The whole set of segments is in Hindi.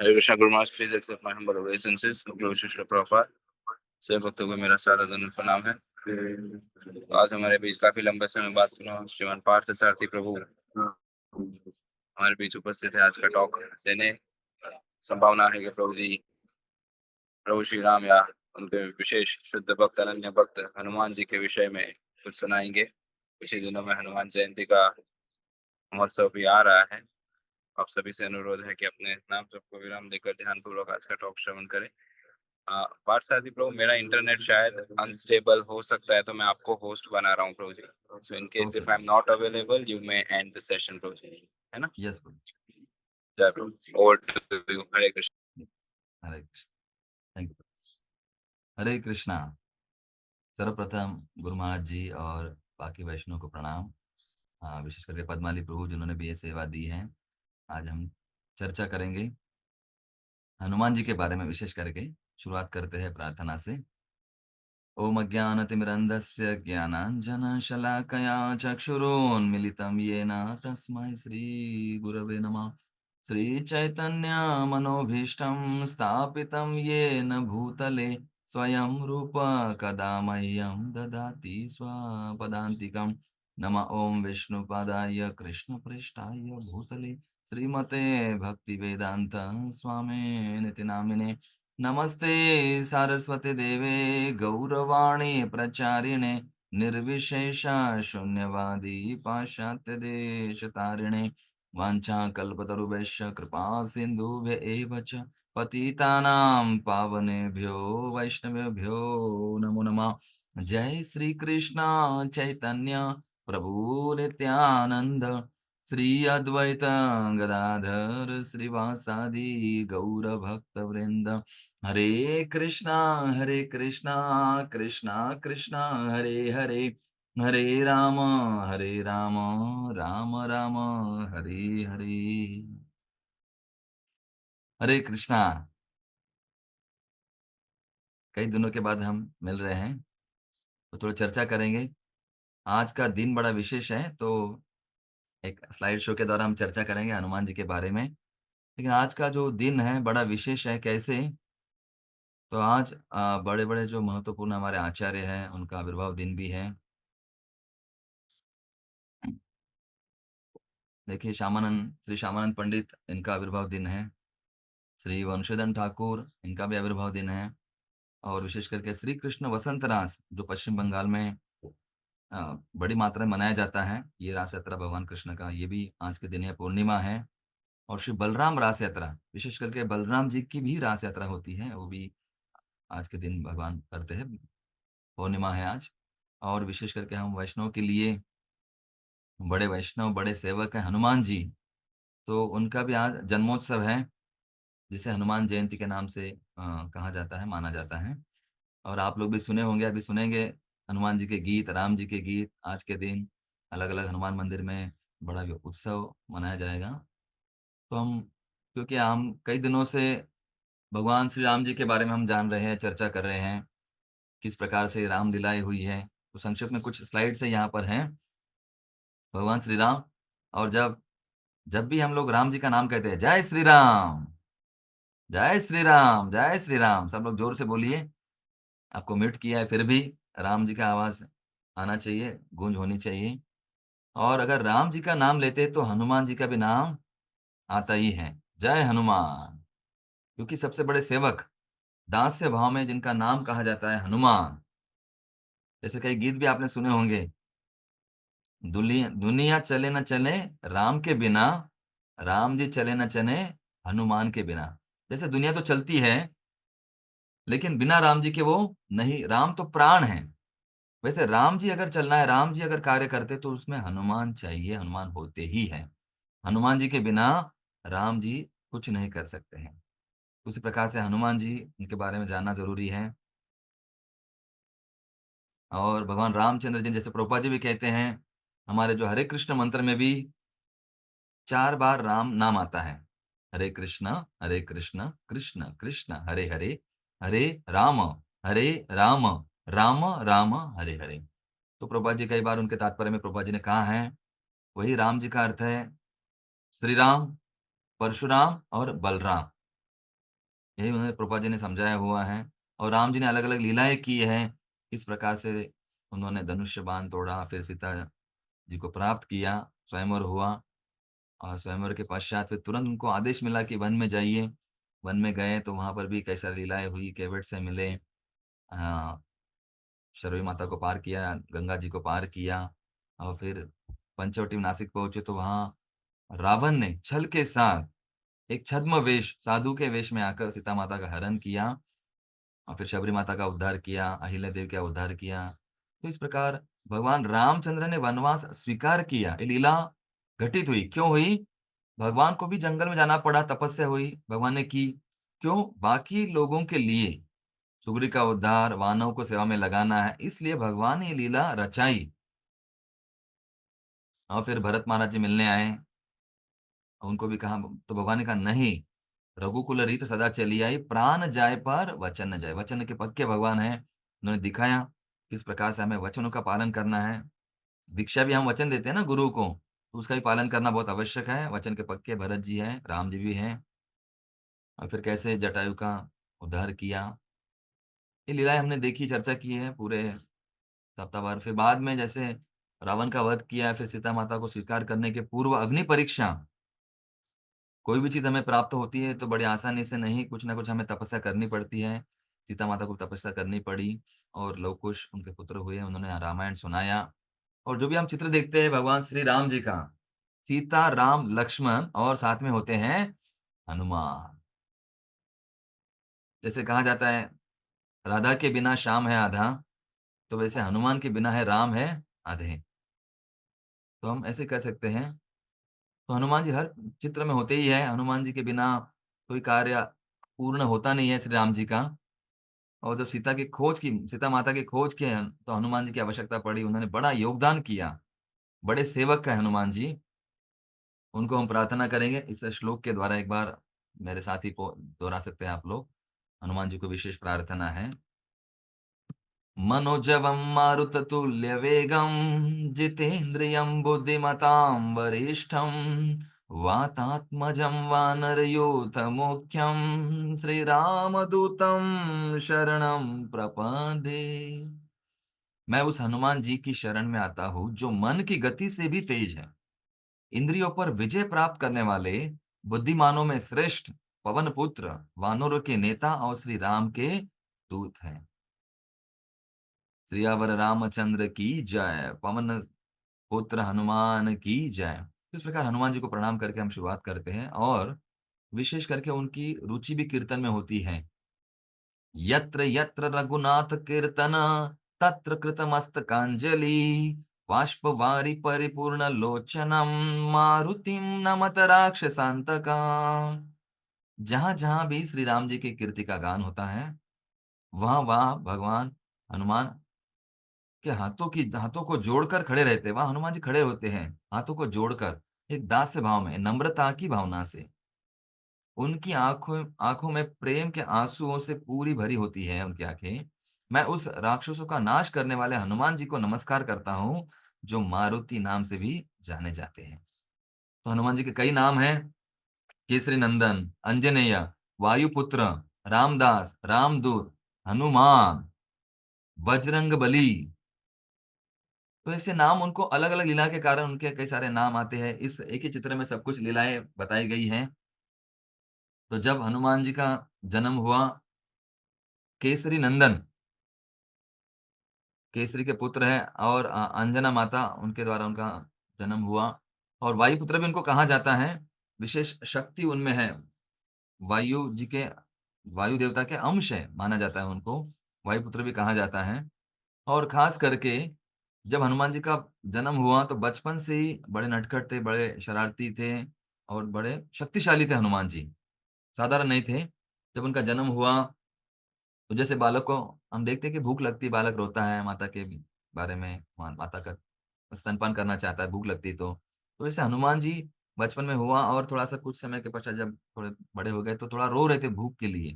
हरे कृष्णा गुरु महाराज, please accept my humble obeisances। प्रभु शिष्य प्रभुपाद से भक्तों को मेरा सारा धन्य प्रणाम है। तो आज हमारे बीच काफी लंबे समय बाद पुनः श्रीमान पार्थ सारथी प्रभु हमारे बीच उपस्थित है। आज का टॉक देने संभावना है कि प्रभु श्री राम या उनके विशेष शुद्ध भक्त अनन्य भक्त हनुमान जी के विषय में कुछ सुनाएंगे। पिछले दिनों में हनुमान जयंती का महोत्सव भी आ रहा है। आप सभी से अनुरोध है कि अपने नाम सबको विराम देकर ध्यान पूर्वक आज का टॉक श्रवण करें। पार्थ सारथी प्रभु, मेरा इंटरनेट शायद अनस्टेबल हो सकता है, तो मैं आपको होस्ट बना रहा हूँ प्रभु जी। So in case Okay. If I am not available you may end the session प्रभु जी, है ना? Yes, Prabhu. जय प्रभु। Over to you. Hare Krishna. Hare Krishna. Thank you. Hare Krishna. सर्वप्रथम गुरु महाराज जी और बाकी वैष्णव को प्रणाम। विशेष करके पद्माली प्रभु जिन्होंने भी ये सेवा दी है। आज हम चर्चा करेंगे हनुमान जी के बारे में। विशेष करके शुरुआत करते हैं प्रार्थना से। ओम अज्ञानतिमिरन्धस्य ज्ञानाञ्जनशलाकया चक्षुरोन्मिलितं येन तस्मै श्रीगुरवे नमः। श्रीचैतन्यमनोभीष्टं स्थापितं येन भूतले स्वयं रूप कदा मह्यं ददाति स्वपदान्तिकं। नमः ॐ विष्णुपादाय कृष्णप्रेष्ठाय भूतले श्रीमते भक्तिवेदान्त स्वामिनिति नामिने। नमस्ते सारस्वती देवे गौरवाणी प्रचारिणे निर्विशेष शून्यवादी पाश्चात्य देश तारिणे। वाञ्छाकल्पतरुभ्यश्च कृपा सिन्धुभ्य एव च पतितानां पावनेभ्यो वैष्णवेभ्यो नमो नमः। जय श्री कृष्ण चैतन्य प्रभु नित्यानंद श्री अद्वैत गदाधर श्रीवासादि गौर भक्त वृंद। हरे कृष्णा कृष्णा कृष्णा हरे हरे हरे राम राम राम हरे हरे। हरे कृष्णा। कई दिनों के बाद हम मिल रहे हैं तो थोड़ी चर्चा करेंगे। आज का दिन बड़ा विशेष है, तो एक स्लाइड शो के द्वारा हम चर्चा करेंगे हनुमान जी के बारे में। लेकिन आज का जो दिन है बड़ा विशेष है। कैसे? तो आज बड़े-बड़े जो महत्वपूर्ण हमारे आचार्य हैं, उनका आविर्भाव दिन भी है। देखिए, श्री श्यामानंद पंडित, इनका आविर्भाव दिन है। श्री वंशीधर ठाकुर, इनका भी आविर्भाव दिन है। और विशेष करके श्री कृष्ण वसंत रास, जो पश्चिम बंगाल में बड़ी मात्रा में मनाया जाता है, ये रास यात्रा भगवान कृष्ण का, ये भी आज के दिन है, पूर्णिमा है। और श्री बलराम रास यात्रा, विशेष करके बलराम जी की भी रास यात्रा होती है, वो भी आज के दिन भगवान करते हैं। पूर्णिमा है आज। और विशेष करके हम वैष्णव के लिए बड़े वैष्णव, बड़े सेवक हैं हनुमान जी, तो उनका भी आज जन्मोत्सव है, जिसे हनुमान जयंती के नाम से कहा जाता है, माना जाता है। और आप लोग भी सुने होंगे, अभी सुनेंगे हनुमान जी के गीत, राम जी के गीत। आज के दिन अलग-अलग हनुमान मंदिर में बड़ा उत्सव मनाया जाएगा। तो क्योंकि हम कई दिनों से भगवान श्री राम जी के बारे में हम जान रहे हैं, चर्चा कर रहे हैं, किस प्रकार से राम लीलाएँ हुई है। तो संक्षिप्त में कुछ स्लाइड्स यहाँ पर हैं। भगवान श्री राम, और जब जब भी हम लोग राम जी का नाम कहते हैं, जय श्री राम, जय श्री राम, जय श्री राम, सब लोग जोर से बोलिए। आपको म्यूट किया है, फिर भी राम जी का आवाज़ आना चाहिए, गूंज होनी चाहिए। और अगर राम जी का नाम लेते हैं, तो हनुमान जी का भी नाम आता ही है। जय हनुमान। क्योंकि सबसे बड़े सेवक, दास्य भाव में जिनका नाम कहा जाता है हनुमान। जैसे कई गीत भी आपने सुने होंगे, दुनिया चले न चले राम के बिना, राम जी चले न चले हनुमान के बिना। जैसे दुनिया तो चलती है, लेकिन बिना राम जी के वो नहीं। राम तो प्राण है। वैसे राम जी अगर चलना है, राम जी अगर कार्य करते, तो उसमें हनुमान चाहिए, हनुमान होते ही हैं। हनुमान जी के बिना राम जी कुछ नहीं कर सकते हैं। उसी प्रकार से हनुमान जी, उनके बारे में जानना ज़रूरी है। और भगवान रामचंद्र जी, जैसे प्रभुपाद जी भी कहते हैं, हमारे जो हरे कृष्ण मंत्र में भी 4 बार राम नाम आता है। हरे कृष्ण, कृष्ण कृष्ण हरे हरे, हरे राम, राम राम राम हरे हरे। तो प्रभुपाद जी कई बार उनके तात्पर्य में प्रभुपाद जी ने कहा है, वही राम जी का अर्थ है श्री राम, परशुराम और बलराम। यही उन्होंने प्रभुपाद जी ने समझाया हुआ है। और राम जी ने अलग-अलग लीलाएँ की हैं, किस प्रकार से उन्होंने धनुष्य बाण तोड़ा, फिर सीता जी को प्राप्त किया, स्वयंवर हुआ और स्वयंवर के पश्चात फिर तुरंत उनको आदेश मिला कि वन में जाइए। वन में गए तो वहाँ पर भी कई सारी लीलाएँ हुई, केवट से मिले, अ, शरयू माता को पार किया, गंगा जी को पार किया और फिर पंचवटी में नासिक पहुँचे तो वहाँ रावण ने छल के साथ एक छद्म वेश, साधु के वेश में आकर सीता माता का हरण किया और फिर शबरी माता का उद्धार किया, अहिल्या देवी का उद्धार किया। तो इस प्रकार भगवान रामचंद्र ने वनवास स्वीकार किया। ये लीला घटित हुई, क्यों हुई? भगवान को भी जंगल में जाना पड़ा, तपस्या हुई, भगवान ने की। क्यों? बाकी लोगों के लिए, सुग्रीव का उद्धार, मानव को सेवा में लगाना है, इसलिए भगवान ने ये लीला रचाई। और फिर भरत महाराज जी मिलने आए, उनको भी कहा तो भगवान ने कहा नहीं, रघुकुल रीत सदा चली आई, प्राण जाए पर वचन न जाए। वचन के पक्के भगवान हैं। उन्होंने दिखाया किस प्रकार से हमें वचनों का पालन करना है। दीक्षा भी हम वचन देते हैं ना गुरु को, तो उसका भी पालन करना बहुत आवश्यक है। वचन के पक्के भरत जी हैं, राम जी भी हैं। और फिर कैसे जटायु का उद्धार किया। ये लीलाएँ हमने देखी, चर्चा की है पूरे सप्ताह भर। फिर बाद में जैसे रावण का वध किया, फिर सीता माता को स्वीकार करने के पूर्व अग्नि परीक्षा। कोई भी चीज़ हमें प्राप्त होती है तो बड़ी आसानी से नहीं, कुछ ना कुछ हमें तपस्या करनी पड़ती है। सीता माता को तपस्या करनी पड़ी और लव कुश उनके पुत्र हुए, उन्होंने रामायण सुनाया। और जो भी हम चित्र देखते हैं भगवान श्री राम जी का, सीता, राम, लक्ष्मण और साथ में होते हैं हनुमान। जैसे कहा जाता है, राधा के बिना श्याम है आधा, तो वैसे हनुमान के बिना है राम है आधे। तो हम ऐसे कह सकते हैं। तो हनुमान जी हर चित्र में होते ही हैं, हनुमान जी के बिना कोई कार्य पूर्ण होता नहीं है श्री राम जी का। और जब सीता माता की खोज की तो हनुमान जी की आवश्यकता पड़ी, उन्होंने बड़ा योगदान किया। बड़े सेवक हैं हनुमान जी, उनको हम प्रार्थना करेंगे इस श्लोक के द्वारा एक बार मेरे साथ ही दोहरा सकते हैं आप लोग। हनुमान जी को विशेष प्रार्थना है। मनोजवं मारुततुल्यवेगं जितेन्द्रियं बुद्धिमतां वरिष्ठं वातात्मजं वानरयूथमुख्यं श्रीरामदूतं शरणं प्रपद्ये। मैं उस हनुमान जी की शरण में आता हूँ जो मन की गति से भी तेज है, इंद्रियों पर विजय प्राप्त करने वाले, बुद्धिमानों में श्रेष्ठ, पवन पुत्र, वानरों के नेता और श्री राम के दूत हैं। सियावर रामचंद्र की जय, पवन पुत्र हनुमान की जय। इस प्रकार हनुमान जी को प्रणाम करके हम शुरुआत करते हैं और विशेष करके उनकी रुचि भी कीर्तन में होती है। यत्र यत्र रघुनाथ कीर्तन तत्र कृतमस्तकांजलि बाष्पवारि परिपूर्ण लोचनम मारुतिम नमत राक्षसांतका। जहां जहां भी श्री राम जी की कीर्ति का गान होता है, वहां वहां भगवान हनुमान के हाथों को जोड़कर खड़े रहते हैं। वहाँ हनुमान जी खड़े होते हैं, हाथों को जोड़कर, एक दास्य भाव में, नम्रता की भावना से। उनकी आँखों आँखों में प्रेम के आँसुओं से पूरी भरी होती है उनकी आँखें। मैं उस राक्षसों का नाश करने वाले हनुमान जी को नमस्कार करता हूँ, जो मारुति नाम से भी जाने जाते हैं। तो हनुमान जी के कई नाम हैं, केसरी नंदन, अंजनेय, वायुपुत्र, रामदास, रामदूत, हनुमान, बजरंगबली। तो ऐसे नाम उनको अलग-अलग लीला के कारण उनके कई सारे नाम आते हैं। इस एक ही चित्र में सब कुछ लीलाएँ बताई गई हैं। तो जब हनुमान जी का जन्म हुआ, केसरी नंदन, केसरी के पुत्र हैं और अंजना माता उनके द्वारा उनका जन्म हुआ और वायुपुत्र भी उनको कहा जाता है, विशेष शक्ति उनमें है। वायु जी के वायु देवता के अंश है, माना जाता है उनको, वायुपुत्र भी कहा जाता है। और ख़ास करके जब हनुमान जी का जन्म हुआ तो बचपन से ही बड़े नटखट थे, बड़े शरारती थे और बड़े शक्तिशाली थे हनुमान जी, साधारण नहीं थे। जब उनका जन्म हुआ तो जैसे बालक को हम देखते हैं कि भूख लगती है, बालक रोता है माता के बारे में, माता का स्तनपान करना चाहता है, भूख लगती है तो। तो जैसे हनुमान जी बचपन में हुआ और थोड़ा-सा कुछ समय के पश्चात जब थोड़े बड़े हो गए तो थोड़ा रो रहे थे भूख के लिए।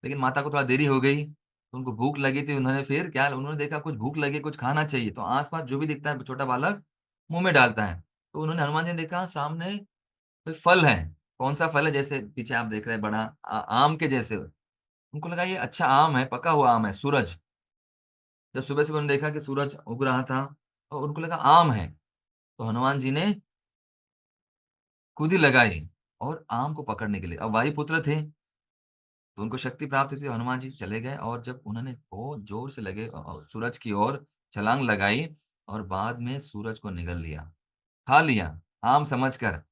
लेकिन माता को थोड़ा देरी हो गई, तो उनको भूख लगी थी, उन्होंने फिर क्या उन्होंने देखा कुछ भूख लगी, कुछ खाना चाहिए, तो आस-पास जो भी दिखता है छोटा बालक, मुँह में डालता है। तो उन्होंने हनुमान जी ने देखा सामने कोई फल है, कौन-सा फल है जैसे पीछे आप देख रहे हैं बड़ा आम के जैसे, उनको लगा ये अच्छा आम है, पका हुआ आम है, सूरज। जब सुबह-सुबह उन्होंने देखा कि सूरज उग रहा था और उनको लगा आम है, तो हनुमान जी ने खुद ही लगाई और आम को पकड़ने के लिए। अब वायुपुत्र थे, तो उनको शक्ति प्राप्त थी, तो हनुमान जी चले गए और जब उन्होंने बहुत ज़ोर से लगे सूरज की ओर छलांग लगाई और बाद में सूरज को निगल लिया, खा लिया, आम समझकर।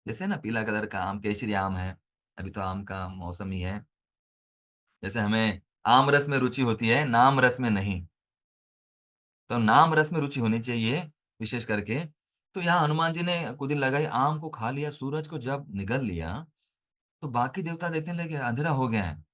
जैसे ना पीला कलर का आम, केसरी आम है, अभी तो आम का मौसम ही है। जैसे हमें आम रस में रुचि होती है, नाम रस में नहीं। तो नाम रस में रुचि होनी चाहिए, विशेष करके। तो यहाँ हनुमान जी ने कुछ दिन लगाई, आम को खा लिया, सूरज को जब निगल लिया, तो बाकी देवता देखने लगे अंधेरा हो गया है,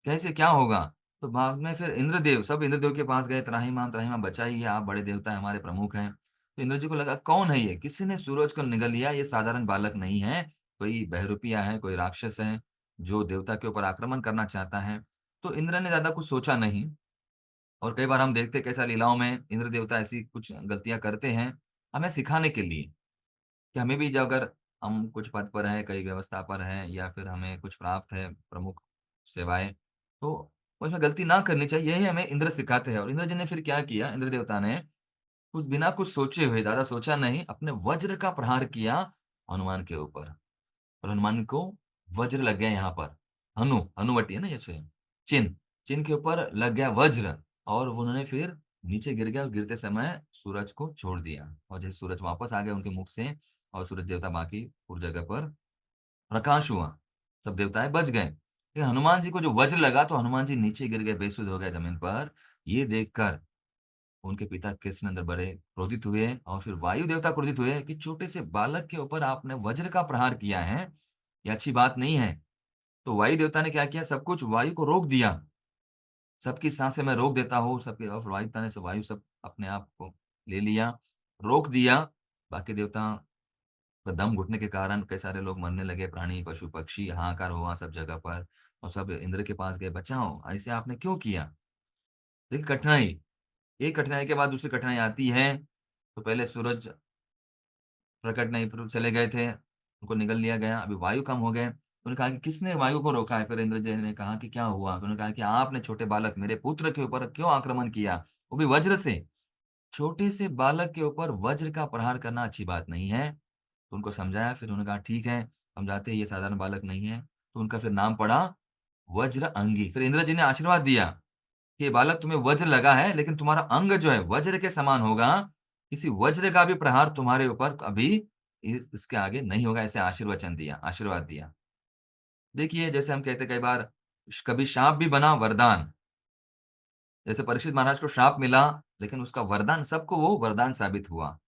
कैसे क्या होगा? तो बाद में फिर इंद्रदेव, सब इंद्रदेव के पास गए, त्राहिमाम बचाइए, आप बड़े देवता हैं, हमारे प्रमुख हैं। तो इंद्र जी को लगा कौन है ये? किसी ने सूरज को निगल लिया, ये साधारण बालक नहीं है, कोई बहरूपिया है, कोई राक्षस है, जो देवता के ऊपर आक्रमण करना चाहता है। तो इंद्र ने ज़्यादा कुछ सोचा नहीं और कई बार हम देखते हैं कैसा लीलाओं में इंद्र देवता ऐसी कुछ गलतियाँ करते हैं, हमें सिखाने के लिए। कि हमें भी जो अगर हम कुछ पद पर हैं, कई व्यवस्था पर हैं या फिर हमें कुछ प्राप्त है प्रमुख सेवाएँ, तो उसमें गलती ना करनी चाहिए, यही हमें इंद्र सिखाते हैं। और इंद्र जी ने फिर क्या किया, इंद्र देवता ने कुछ बिना कुछ सोचे हुए, ज़्यादा सोचा नहीं, अपने वज्र का प्रहार किया हनुमान के ऊपर और हनुमान को वज्र लग गया यहाँ पर। हनुवटी है ना जैसे, चिन्ह, चिन्ह के ऊपर लग गया वज्र और उन्होंने फिर नीचे गिर गया और गिरते समय सूरज को छोड़ दिया और जैसे सूरज वापस आ गया उनके मुख से और सूरज देवता बाकी उस जगह पर प्रकाश हुआ, सब देवताएँ बच गए। लेकिन हनुमान जी को जो वज्र लगा तो हनुमान जी नीचे गिर गए, बेसुध हो गए ज़मीन पर। ये देखकर उनके पिता कृष्णनंद बड़े क्रोधित हुए और फिर वायु देवता क्रोधित हुए कि छोटे से बालक के ऊपर आपने वज्र का प्रहार किया है, ये अच्छी बात नहीं है। तो वायु देवता ने क्या किया, सब कुछ वायु को रोक दिया। सबकी साँसें मैं रोक देता हूँ, सबके और वायु देवता ने सब वायु सब अपने आप को ले लिया, रोक दिया। बाकी देवता का दम घुटने के कारण कई सारे लोग मरने लगे, प्राणी, पशु-पक्षी, हाहाकार हुआ सब जगह पर और सब इंद्र के पास गए, बचाओ, ऐसे आपने क्यों किया? देखिए कठिनाई, एक कठिनाई के बाद दूसरी कठिनाई आती है, तो पहले सूरज प्रकट नहीं फिर चले गए थे, उनको निगल लिया गया, अभी वायु कम हो गए। उन्होंने कहा कि किसने वायु को रोका है? फिर इंद्र जी ने कहा कि क्या हुआ? तो उन्होंने कहा कि आपने छोटे बालक मेरे पुत्र के ऊपर क्यों आक्रमण किया? वो भी वज्र से। छोटे से बालक के ऊपर वज्र का प्रहार करना अच्छी बात नहीं है। तो उनको समझाया, फिर उन्होंने कहा ठीक है, हम जानते हैं ये साधारण बालक नहीं है। तो उनका फिर नाम पड़ा वज्र अंगी। फिर इंद्र जी ने आशीर्वाद दिया कि ये बालक तुम्हें वज्र लगा है, लेकिन तुम्हारा अंग जो है वज्र के समान होगा। किसी वज्र का भी प्रहार तुम्हारे ऊपर कभी इसके आगे नहीं होगा, ऐसे आशीर्वाद दिया। देखिए, जैसे हम कहते हैं कई बार कभी शाप भी बना वरदान। जैसे परीक्षित महाराज को श्राप मिला, लेकिन उसका वरदान सबको वो वरदान साबित हुआ।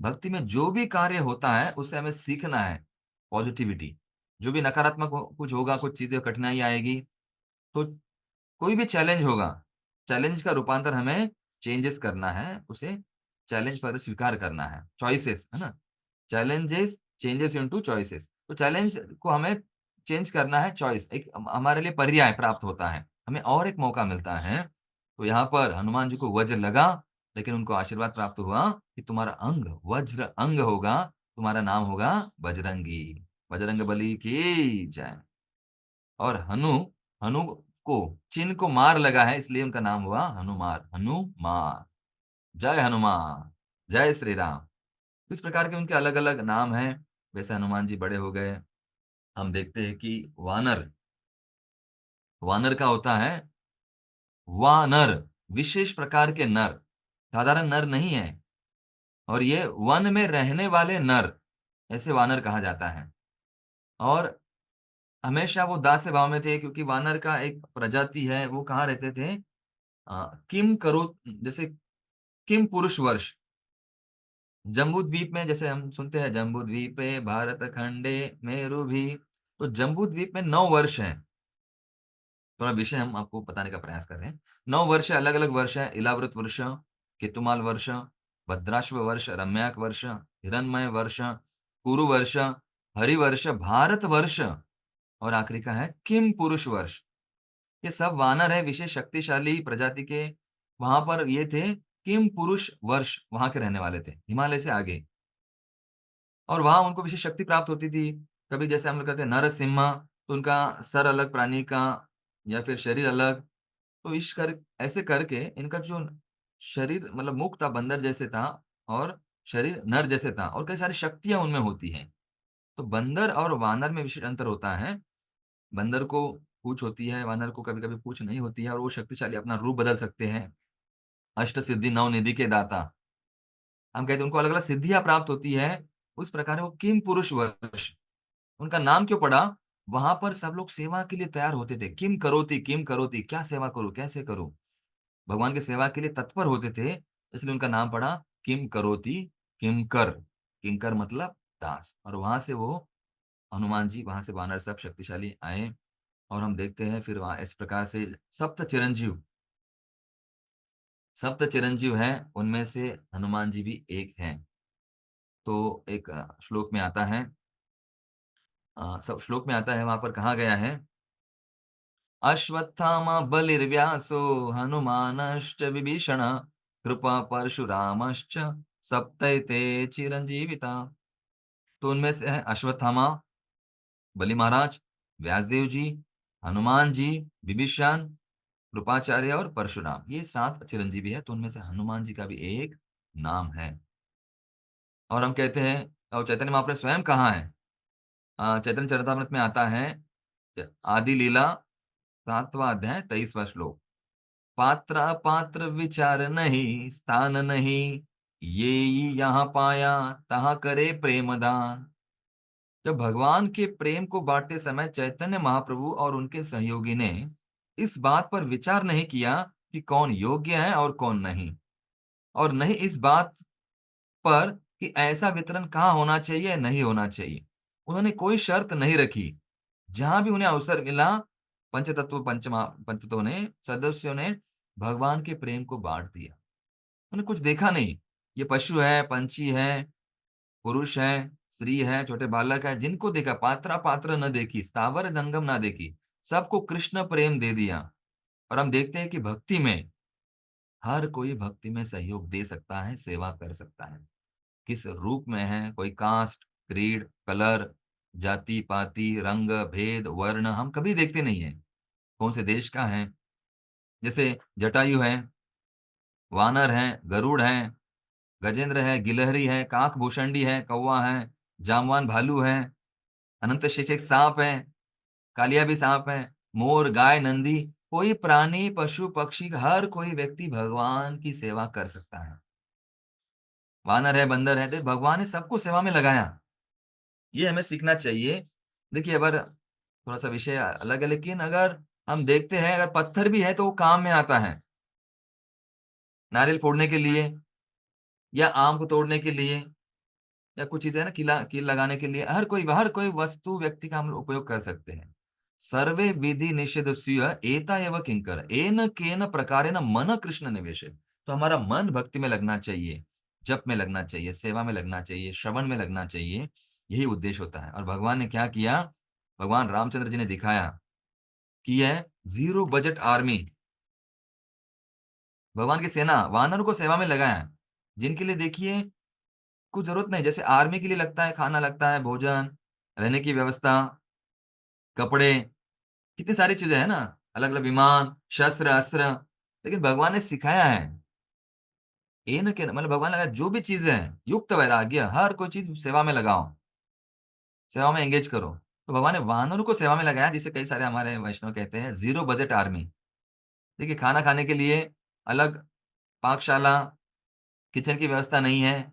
भक्ति में जो भी कार्य होता है, उससे हमें सीखना है, पॉज़िटिविटी। जो भी नकारात्मक कुछ होगा, कुछ चीज़ें कठिनाई आएगी, तो कोई भी चैलेंज होगा, चैलेंज का रूपांतर हमें चेंजेस करना है, उसे चैलेंज पर स्वीकार करना है। चॉइसेस, है ना? Challenges changes into choices. तो चैलेंज को हमें चेंज करना है, चॉइस एक हमारे लिए पर्याय प्राप्त होता है, हमें और एक मौका मिलता है। तो यहाँ पर हनुमान जी को वज्र लगा, लेकिन उनको आशीर्वाद प्राप्त हुआ कि तुम्हारा अंग वज्र अंग होगा, तुम्हारा नाम होगा बजरंगी। बजरंग बली की जय। और हनु को चिन्ह को मार लगा है, इसलिए उनका नाम हुआ हनुमान। जय हनुमान, जय श्री राम। इस प्रकार के उनके अलग-अलग नाम हैं। वैसे हनुमान जी बड़े हो गए। हम देखते हैं कि वानर, वानर का होता है वानर, विशेष प्रकार के नर, साधारण नर नहीं है और ये वन में रहने वाले नर, ऐसे वानर कहा जाता है। और हमेशा वो दास्य भाव में थे क्योंकि वानर का एक प्रजाति है, वो कहाँ रहते थे? किम करो जैसे किम पुरुष वर्ष, जम्बूद्वीप में जैसे हम सुनते हैं जम्बूद्वीपे भारत खंडे मेरुभी, तो जम्बूद्वीप में 9 वर्ष हैं। थोड़ा विषय हम आपको बताने का प्रयास कर रहे हैं। 9 वर्ष अलग-अलग वर्ष हैं, इलाव्रत वर्ष, केतुमाल वर्ष, भद्राश्व वर्ष, रम्याक वर्ष, हिरण्मय वर्ष, कुरु वर्ष, हरिवर्ष, भारत वर्ष और आखिरी का है किम पुरुष वर्ष। ये सब वानर है, विशेष शक्तिशाली प्रजाति के। वहाँ पर ये थे किम पुरुष वर्ष, वहाँ के रहने वाले थे, हिमालय से आगे। और वहाँ उनको विशेष शक्ति प्राप्त होती थी। कभी जैसे हम लोग कहते हैं नरसिम्हा, तो उनका सर अलग प्राणी का या फिर शरीर अलग। तो इस कर ऐसे करके इनका जो शरीर मतलब मुख था बंदर जैसे था और शरीर नर जैसे था और कई सारी शक्तियाँ उनमें होती हैं। तो बंदर और वानर में विशेष अंतर होता है। बंदर को पूँछ होती है, वानर को कभी-कभी पूँछ नहीं होती है और वो शक्तिशाली अपना रूप बदल सकते हैं। अष्ट सिद्धि नव निधि के दाता। हम कहते हैं उनको अलग-अलग सिद्धियाँ प्राप्त होती है। उस प्रकार वो किम पुरुष वश। उनका नाम क्यों पड़ा? वहाँ पर सब लोग सेवा के लिए तैयार होते थे। किम करोति, क्या सेवा करूँ, कैसे करूँ? भगवान की सेवा के लिए तत्पर होते थे, इसलिए उनका नाम पड़ा किम करोति, किंकर। किंकर मतलब दास और वहाँ से वो हनुमान जी, वहाँ से वानर सब शक्तिशाली आए और हम देखते हैं फिर वहाँ इस प्रकार से सप्त चिरंजीव हैं, उनमें से हनुमान जी भी एक हैं। तो एक श्लोक में आता है सब श्लोक में आता है वहाँ पर कहा गया है अश्वत्थामा बलिर्व्यासो हनुमानश्च विभीषण कृपा परशुरामश्च सप्तैते चिरंजीविता। तो उनमें से है अश्वत्थामा, बलि महाराज, व्यासदेव जी, हनुमान जी, विभीषण, कृपाचार्य और परशुराम। ये 7 चिरंजीवी है, तो उनमें से हनुमान जी का भी एक नाम है। और हम कहते हैं और चैतन्य महाप्रभु स्वयं कहाँ हैं? चैतन्य चरितामृत में आता है आदि लीला 7वां अध्याय 23वां श्लोक। पात्र अपात्र विचार नहीं, स्थान नहीं, ये यहाँ पाया तहाँ करे प्रेम दान। जब भगवान के प्रेम को बांटते समय चैतन्य महाप्रभु और उनके सहयोगी ने इस बात पर विचार नहीं किया कि कौन योग्य है और कौन नहीं, और नहीं इस बात पर कि ऐसा वितरण कहाँ होना चाहिए नहीं होना चाहिए। उन्होंने कोई शर्त नहीं रखी। जहां भी उन्हें अवसर मिला पंचतत्वों ने सदस्यों ने भगवान के प्रेम को बांट दिया। उन्हें कुछ देखा नहीं, ये पशु है, पंछी है, पुरुष है, स्त्री है, छोटे बालक है, जिनको देखा पात्रा पात्र न देखी, स्थावर जंगम ना देखी, सबको कृष्ण प्रेम दे दिया। और हम देखते हैं कि भक्ति में हर कोई भक्ति में सहयोग दे सकता है, सेवा कर सकता है। किस रूप में है, कोई कास्ट, क्रीड, कलर, जाति पाति, रंग भेद वर्ण हम कभी देखते नहीं है, कौन से देश का है। जैसे जटायु है, वानर है, गरुड़ है, गजेंद्र है, गिलहरी है, काक भूषणी है, कौवा है, जामवान भालू है, अनंत शेष एक सांप है, कालिया भी सांप है, मोर, गाय, नंदी, कोई प्राणी, पशु, पक्षी, हर कोई व्यक्ति भगवान की सेवा कर सकता है। वानर है, बंदर है, तो भगवान ने सबको सेवा में लगाया। ये हमें सीखना चाहिए। देखिए, अगर थोड़ा-सा विषय अलग है, लेकिन अगर हम देखते हैं, अगर पत्थर भी है, तो वो काम में आता है। नारियल फोड़ने के लिए या आम को तोड़ने के लिए या कुछ चीज़ें है ना, कील लगाने के लिए, हर कोई वस्तु, व्यक्ति का हम लोग उपयोग कर सकते हैं। सर्वे विधि निषेधस्य एता एव किंकर येन केन प्रकारेण मन कृष्ण निवेशे। तो हमारा मन भक्ति में लगना चाहिए, जप में लगना चाहिए, सेवा में लगना चाहिए, श्रवण में लगना चाहिए। यही उद्देश्य होता है। और भगवान ने क्या किया? भगवान रामचंद्र जी ने दिखाया कि यह ज़ीरो बजट आर्मी, भगवान की सेना वानरों को सेवा में लगाया, जिनके लिए देखिए कुछ ज़रूरत नहीं, जैसे आर्मी के लिए लगता है, खाना लगता है, भोजन, रहने की व्यवस्था, कपड़े, कितनी सारी चीज़ें हैं ना, अलग-अलग विमान, शस्त्र, अस्त्र। लेकिन भगवान ने सिखाया है, ये ना कि मतलब भगवान ने कहा जो भी चीज़ें हैं, युक्त वैराग्य, हर कोई चीज़ सेवा में लगाओ, सेवा में एंगेज करो। तो भगवान ने वानरों को सेवा में लगाया, जिसे कई सारे हमारे वैष्णव कहते हैं ज़ीरो बजट आर्मी। देखिए, खाना खाने के लिए अलग पाकशाला, किचन की व्यवस्था नहीं है,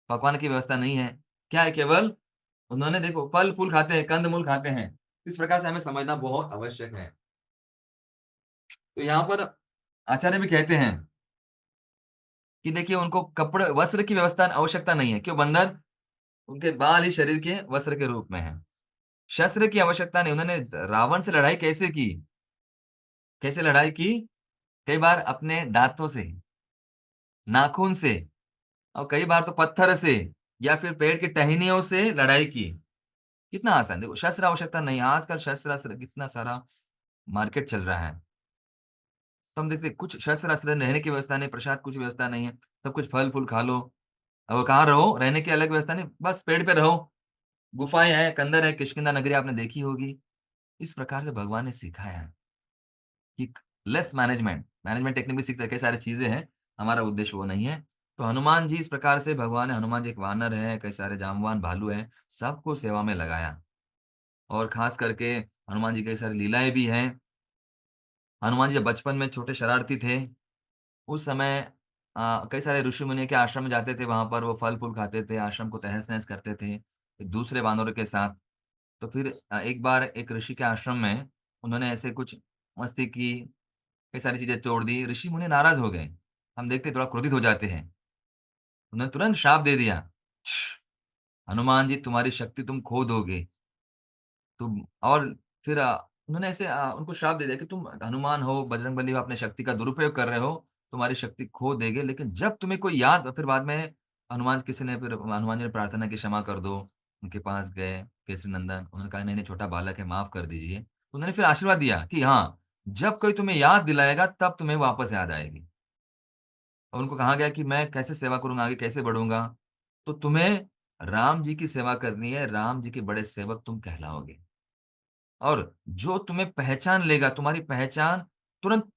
पकवान की व्यवस्था नहीं है। क्या है, केवल उन्होंने देखो फल-फूल खाते हैं, कंद-मूल खाते हैं। इस प्रकार से हमें समझना बहुत आवश्यक है। तो यहाँ पर आचार्य भी कहते हैं कि देखिए उनको कपड़े वस्त्र की व्यवस्था आवश्यकता नहीं है। क्यों? बंधन उनके बाल ही शरीर के वस्त्र के रूप में है। शस्त्र की आवश्यकता नहीं। उन्होंने रावण से लड़ाई कैसे की? कैसे लड़ाई की? कई बार अपने दाँतों से, नाखून से और कई बार तो पत्थर से या फिर पेड़ की टहनियों से लड़ाई की। कितना आसान, देखो शस्त्र आवश्यकता नहीं है। आजकल शस्त्र-अस्त्र कितना सारा मार्केट चल रहा है। तो हम देखते हैं कुछ शस्त्र-अस्त्र, रहने की व्यवस्था नहीं, प्रसाद कुछ व्यवस्था नहीं है। सब कुछ फल-फूल खा लो और कहाँ रहो, रहने की अलग व्यवस्था नहीं, बस पेड़ पे रहो। गुफाएँ हैं, कंदर है, किष्किंधा नगरी आपने देखी होगी। इस प्रकार से भगवान ने सिखाया है। कि लेस मैनेजमेंट टेक्निक भी सीखते हैं, कई सारी चीज़ें हैं, हमारा उद्देश्य वो नहीं है। तो हनुमान जी इस प्रकार से भगवान ने हनुमान जी एक वानर है, कई सारे जामवान भालू हैं, सबको सेवा में लगाया और ख़ास करके हनुमान जी की कई सारी लीलाएँ भी हैं। हनुमान जी जब बचपन में छोटे शरारती थे, उस समय कई सारे ऋषि-मुनि के आश्रम में जाते थे, वहाँ पर वो फल-फूल खाते थे, आश्रम को तहस-नहस करते थे, दूसरे वानरों के साथ। तो फिर एक बार एक ऋषि के आश्रम में उन्होंने ऐसे कुछ मस्ती की, कई सारी चीज़ें तोड़ दी, ऋषि-मुनि नाराज़ हो गए। हम देखते हैं थोड़ा क्रोधित हो जाते हैं। उन्होंने तुरंत श्राप दे दिया, हनुमान जी तुम्हारी शक्ति तुम खो दोगे। तुम और फिर उन्होंने ऐसे उनको श्राप दे दिया कि तुम हनुमान हो, बजरंगबली हो, अपने शक्ति का दुरुपयोग कर रहे हो, तुम्हारी शक्ति खो देंगे, लेकिन जब तुम्हें कोई याद फिर बाद में हनुमान जी ने प्रार्थना की क्षमा कर दो, उनके पास गए केसरी नंदन, उन्होंने कहा नहीं-नहीं छोटा बालक है माफ़ कर दीजिए। उन्होंने फिर आशीर्वाद दिया कि हाँ, जब कोई तुम्हें याद दिलाएगा तब तुम्हें वापस याद आएगी। और उनको कहा गया कि मैं कैसे सेवा करूँगा, आगे कैसे बढ़ूँगा? तो तुम्हें राम जी की सेवा करनी है, राम जी के बड़े सेवक तुम कहलाओगे। और जो तुम्हें पहचान लेगा, तुम्हारी पहचान तुरंत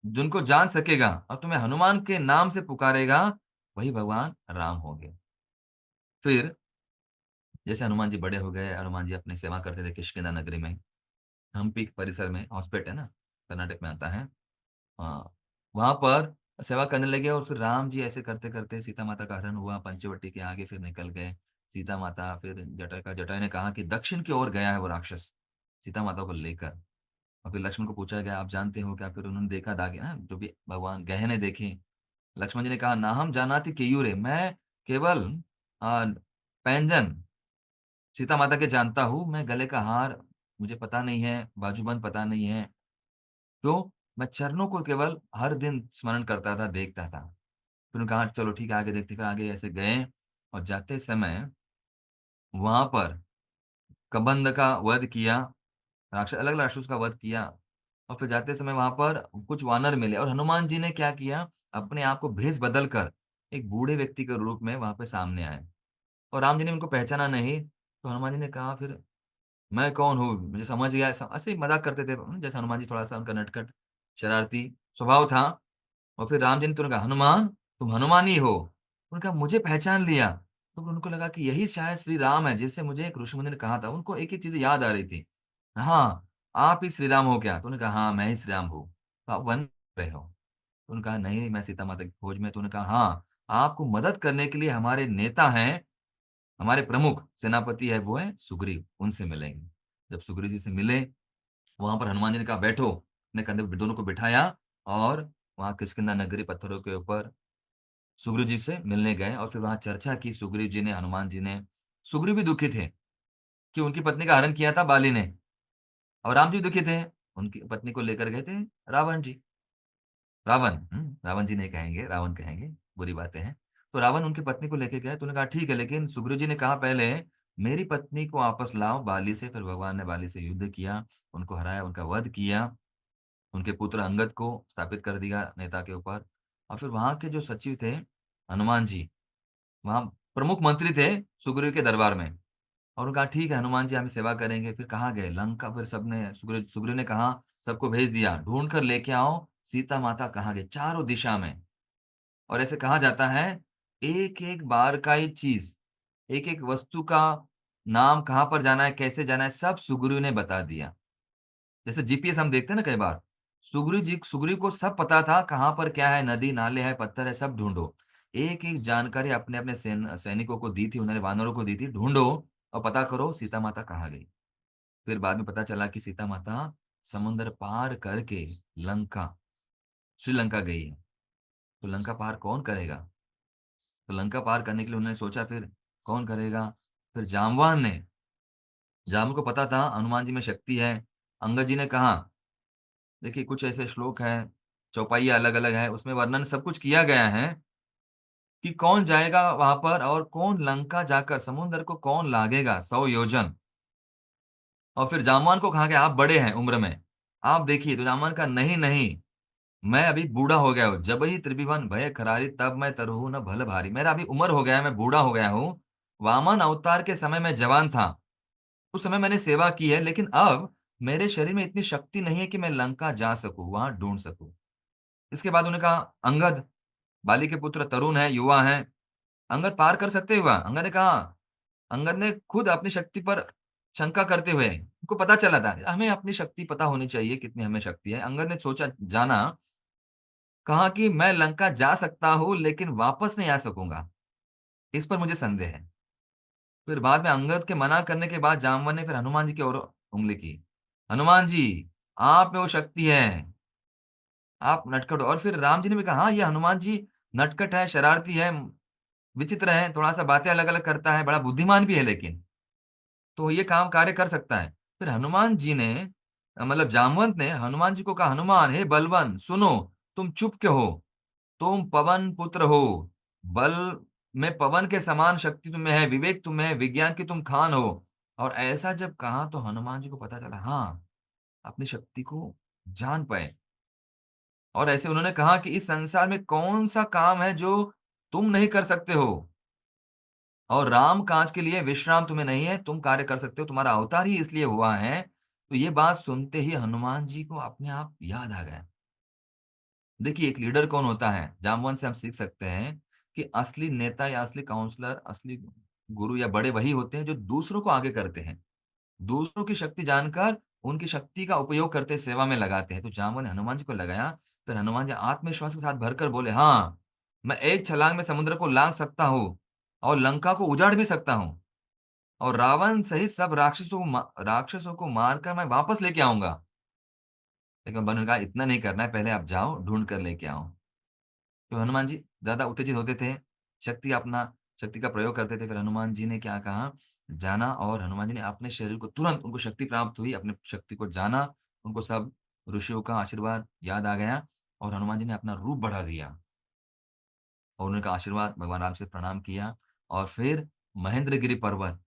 जिनको जान सकेगा और तुम्हें हनुमान के नाम से पुकारेगा, वही भगवान राम होंगे। फिर जैसे हनुमान जी बड़े हो गए, हनुमान जी अपनी सेवा करते थे किष्किंधा नगरी में, हम्पी परिसर में, हॉस्पेट है ना, कर्नाटक में आता है। वहाँ पर सेवा करने लगे और फिर राम जी ऐसे करते-करते सीता माता का हरण हुआ, पंचवटी के आगे फिर निकल गए। सीता माता फिर जटायु ने कहा कि दक्षिण की ओर गया है वो राक्षस, सीता माता को लेकर। और फिर लक्ष्मण को पूछा गया, "आप जानते हो क्या?" फिर उन्होंने देखा दागे ना, जो भी भगवान गहने देखे। लक्ष्मण जी ने कहा, "नाहं जानाति केयूरे" मैं केवल अ, पैंजन सीता माता के जानता हूँ, मैं गले का हार मुझे पता नहीं है, बाजूबंद पता नहीं है। तो मैं चरणों को केवल हर दिन स्मरण करता था, देखता था। फिर उन्होंने कहा, "चलो ठीक है, आगे देखते हैं।" फिर आगे ऐसे गए और जाते समय वहाँ पर कबंध का वध किया, अलग-अलग राक्षसों का वध किया और फिर जाते समय वहाँ पर कुछ वानर मिले और हनुमान जी ने क्या किया, अपने आप को भेष बदल कर एक बूढ़े व्यक्ति के रूप में वहाँ पे सामने आए और राम जी ने उनको पहचाना नहीं, तो हनुमान जी ने कहा फिर, "मैं कौन हूँ?" मुझे समझ गया ऐसे ही मज़ाक करते थे जैसे हनुमान जी थोड़ा-सा उनका नटखट, शरारती स्वभाव था और फिर राम जी ने तुरंत कहा, "हनुमान, तुम हनुमान ही हो?" उन्होंने कहा, "मुझे पहचान लिया।" तो उनको लगा कि यही शायद श्री राम है, जिससे मुझे एक ऋषि मुनि ने कहा था। उनको एक-एक चीज़ें याद आ रही थी। हाँ, आप ही श्री राम हो क्या? तो उन्होंने कहा, "हाँ, मैं ही श्री राम हूँ।" तो आप वन रहे हो? तो उन्होंने कहा, "नहीं, मैं सीता माता की खोज में।" तो उन्होंने कहा, "हाँ, आपको मदद करने के लिए हमारे नेता हैं, हमारे प्रमुख सेनापति है, वो है सुग्रीव, उनसे मिलेंगे।" जब सुग्रीव जी से मिले, वहाँ पर हनुमान जी ने कहा, "बैठो।" अपने कंधे पे दोनों को बिठाया और वहाँ किष्किंधा नगरी पत्थरों के ऊपर सुग्रीव जी से मिलने गए और फिर वहाँ चर्चा की सुग्रीव जी ने, हनुमान जी ने। सुग्रीव भी दुखी थे कि उनकी पत्नी का हरण किया था बाली ने और राम जी दुखी थे, उनकी पत्नी को लेकर गए थे रावण जी। रावण जी नहीं कहेंगे, रावण कहेंगे, बुरी बातें हैं। तो रावण उनकी पत्नी को लेके गए तो उन्होंने कहा ठीक है, लेकिन सुग्रीव जी ने कहा पहले मेरी पत्नी को वापस लाओ बाली से, फिर भगवान ने बाली से युद्ध किया, उनको हराया, उनका वध किया, उनके पुत्र अंगद को स्थापित कर दिया नेता के ऊपर और फिर वहाँ के जो सचिव थे, हनुमान जी, वहाँ प्रमुख मंत्री थे सुग्रीव के दरबार में और उन्होंने कहा ठीक है हनुमान जी हम सेवा करेंगे। फिर कहाँ गए? लंका फिर सबने सुग्रीव ने कहा सबको भेज दिया, ढूँढ कर लेके आओ सीता माता कहाँ गई? चारों दिशा में। और ऐसे कहा जाता है एक-एक बार का ही चीज़, एक-एक वस्तु का नाम कहाँ पर जाना है, कैसे जाना है, सब सुग्रीव ने बता दिया। जैसे जीपीएस हम देखते हैं ना कई बार, सुग्रीव को सब पता था कहाँ पर क्या है, नदी, नाले है, पत्थर है, सब ढूँढो। एक-एक जानकारी अपने-अपने सैनिकों को दी थी, उन्होंने वानरों को दी थी, ढूँढो और पता करो सीता माता कहाँ गई। फिर बाद में पता चला कि सीता माता समुद्र पार करके लंका, श्रीलंका गई है। तो लंका पार कौन करेगा? तो लंका पार करने के लिए उन्होंने सोचा फिर कौन करेगा? फिर जामवान को पता था हनुमान जी में शक्ति है। अंगद जी ने कहा देखिए कुछ ऐसे श्लोक हैं, चौपाइयाँ अलग-अलग हैं, उसमें वर्णन सब कुछ किया गया है कि कौन जाएगा वहाँ पर और कौन लंका जाकर समुद्र को कौन लांघेगा 100 योजन। और फिर जामवान को कहा गया आप बड़े हैं उम्र में, आप देखिए तो जामवान कहा नहीं, नहीं, मैं अभी बूढ़ा हो गया हूँ। जब ही त्रिभुवन भय करारी तब मैं तरहु न भल भारी। मेरा अभी उम्र हो गया है, मैं बूढ़ा हो गया हूँ। वामन अवतार के समय मैं जवान था। उस समय मैंने सेवा की है, लेकिन अब मेरे शरीर में इतनी शक्ति नहीं है कि मैं लंका जा सकूं, वहां ढूंढ सकूं। इसके बाद उन्होंने कहा, अंगद, बाली के पुत्र, तरुण है, युवा है, अंगद पार कर सकते होगा? अंगद ने कहा, अंगद ने खुद अपनी शक्ति पर शंका करते हुए, उनको पता चला था हमें अपनी शक्ति पता होनी चाहिए कितनी हमें शक्ति है। अंगद ने सोचा, जाना, कहा कि मैं लंका जा सकता हूं लेकिन वापस नहीं आ सकूंगा, इस पर मुझे संदेह है। फिर बाद में अंगद के मना करने के बाद जामवन ने फिर हनुमान जी की ओर उंगली की। हनुमान जी, आप में वो शक्ति है, आप नटखट हो। और फिर राम जी ने भी कहा, हाँ ये हनुमान जी नटखट है, शरारती है, विचित्र है, थोड़ा सा बातें अलग अलग करता है, बड़ा बुद्धिमान भी है, लेकिन तो ये काम कार्य कर सकता है। फिर हनुमान जी ने, मतलब जामवंत ने हनुमान जी को कहा, हनुमान, हे बलवान, सुनो, तुम चुप क्यों हो? तुम पवन पुत्र हो, बल में पवन के समान शक्ति तुम्हें है, विवेक तुम्हें है, विज्ञान की तुम खान हो। और ऐसा जब कहा तो हनुमान जी को पता चला, हाँ, अपनी शक्ति को जान पाए। और ऐसे उन्होंने कहा कि इस संसार में कौन सा काम है जो तुम नहीं कर सकते हो, और राम काज के लिए विश्राम तुम्हें नहीं है, तुम कार्य कर सकते हो, तुम्हारा अवतार ही इसलिए हुआ है। तो ये बात सुनते ही हनुमान जी को अपने आप याद आ गया। देखिए, एक लीडर कौन होता है, जामवन से हम सीख सकते हैं कि असली नेता या असली काउंसलर, असली गुरु या बड़े वही होते हैं जो दूसरों को आगे करते हैं, दूसरों की शक्ति जानकर उनकी शक्ति का उपयोग करते सेवा में लगाते हैं। तो जामवन ने हनुमान जी को लगाया। फिर हनुमान जी आत्मविश्वास के साथ भरकर बोले, हाँ, मैं एक छलांग में समुद्र को लांग सकता हूँ और लंका को उजाड़ भी सकता हूँ, और रावण सहित सब राक्षसों को मारकर मैं वापस लेके आऊंगा। लेकिन वन ने कहा, इतना नहीं करना है, पहले आप जाओ ढूंढ कर लेके आओ। तो हनुमान जी ज्यादा उत्तेजित होते थे, शक्ति का प्रयोग करते थे। फिर हनुमान जी ने क्या कहा, जाना, और हनुमान जी ने अपने शरीर को, तुरंत उनको शक्ति प्राप्त हुई, अपने शक्ति को जाना, उनको सब ऋषियों का आशीर्वाद याद आ गया, और हनुमान जी ने अपना रूप बढ़ा दिया और उनका आशीर्वाद, भगवान राम से प्रणाम किया। और फिर महेंद्रगिरी पर्वत,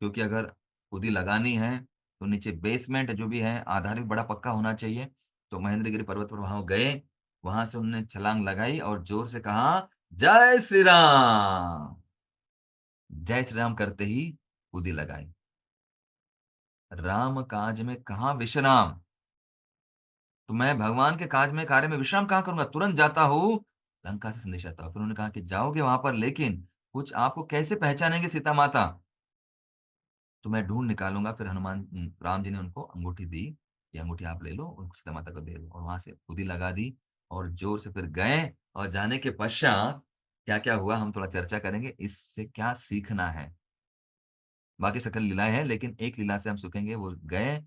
क्योंकि अगर खुदी लगानी है तो नीचे बेसमेंट जो भी है, आधार भी बड़ा पक्का होना चाहिए। तो महेंद्रगिरी पर्वत पर वहां गए, वहां से उन्होंने छलांग लगाई और जोर से कहा, जय श्री राम। जय श्री राम करते ही कूदी लगाई। राम काज में कहाँ विश्राम, तो मैं भगवान के काज में, कार्य में विश्राम कहाँ करूंगा, तुरंत जाता हूँ लंका से संदेश आता हूँ। फिर उन्होंने कहा कि जाओगे वहां पर, लेकिन कुछ आपको कैसे पहचानेंगे सीता माता, तो मैं ढूंढ निकालूंगा। फिर राम जी ने उनको अंगूठी दी, ये अंगूठी आप ले लो, उनको सीता माता को दे दो, और वहां से खुदी लगा दी और जोर से फिर गए। और जाने के पश्चात क्या क्या हुआ हम थोड़ा चर्चा करेंगे, इससे क्या सीखना है। बाकी सकल लीलाएं हैं, लेकिन एक लीला से हम सीखेंगे। वो गए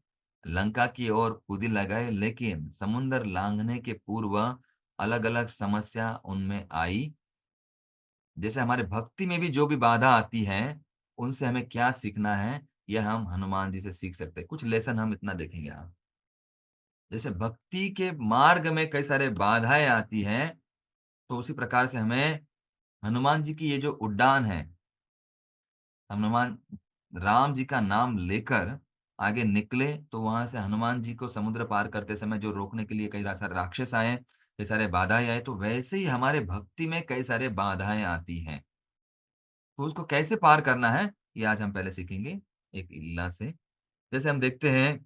लंका की ओर, खुदी लगाए, लेकिन समुंदर लांघने के पूर्व अलग अलग समस्या उनमें आई। जैसे हमारे भक्ति में भी जो भी बाधा आती है, उनसे हमें क्या सीखना है, यह हम हनुमान जी से सीख सकते हैं। कुछ लेसन हम इतना देखेंगे आप। जैसे भक्ति के मार्ग में कई सारे बाधाएं आती हैं, तो उसी प्रकार से हमें हनुमान जी की ये जो उड्डान है, हनुमान राम जी का नाम लेकर आगे निकले, तो वहां से हनुमान जी को समुद्र पार करते समय जो रोकने के लिए कई सारे राक्षस आए, कई सारे बाधाएं आए, तो वैसे ही हमारे भक्ति में कई सारे बाधाएं आती हैं। तो उसको कैसे पार करना है, ये आज हम पहले सीखेंगे एक लीला से। जैसे हम देखते हैं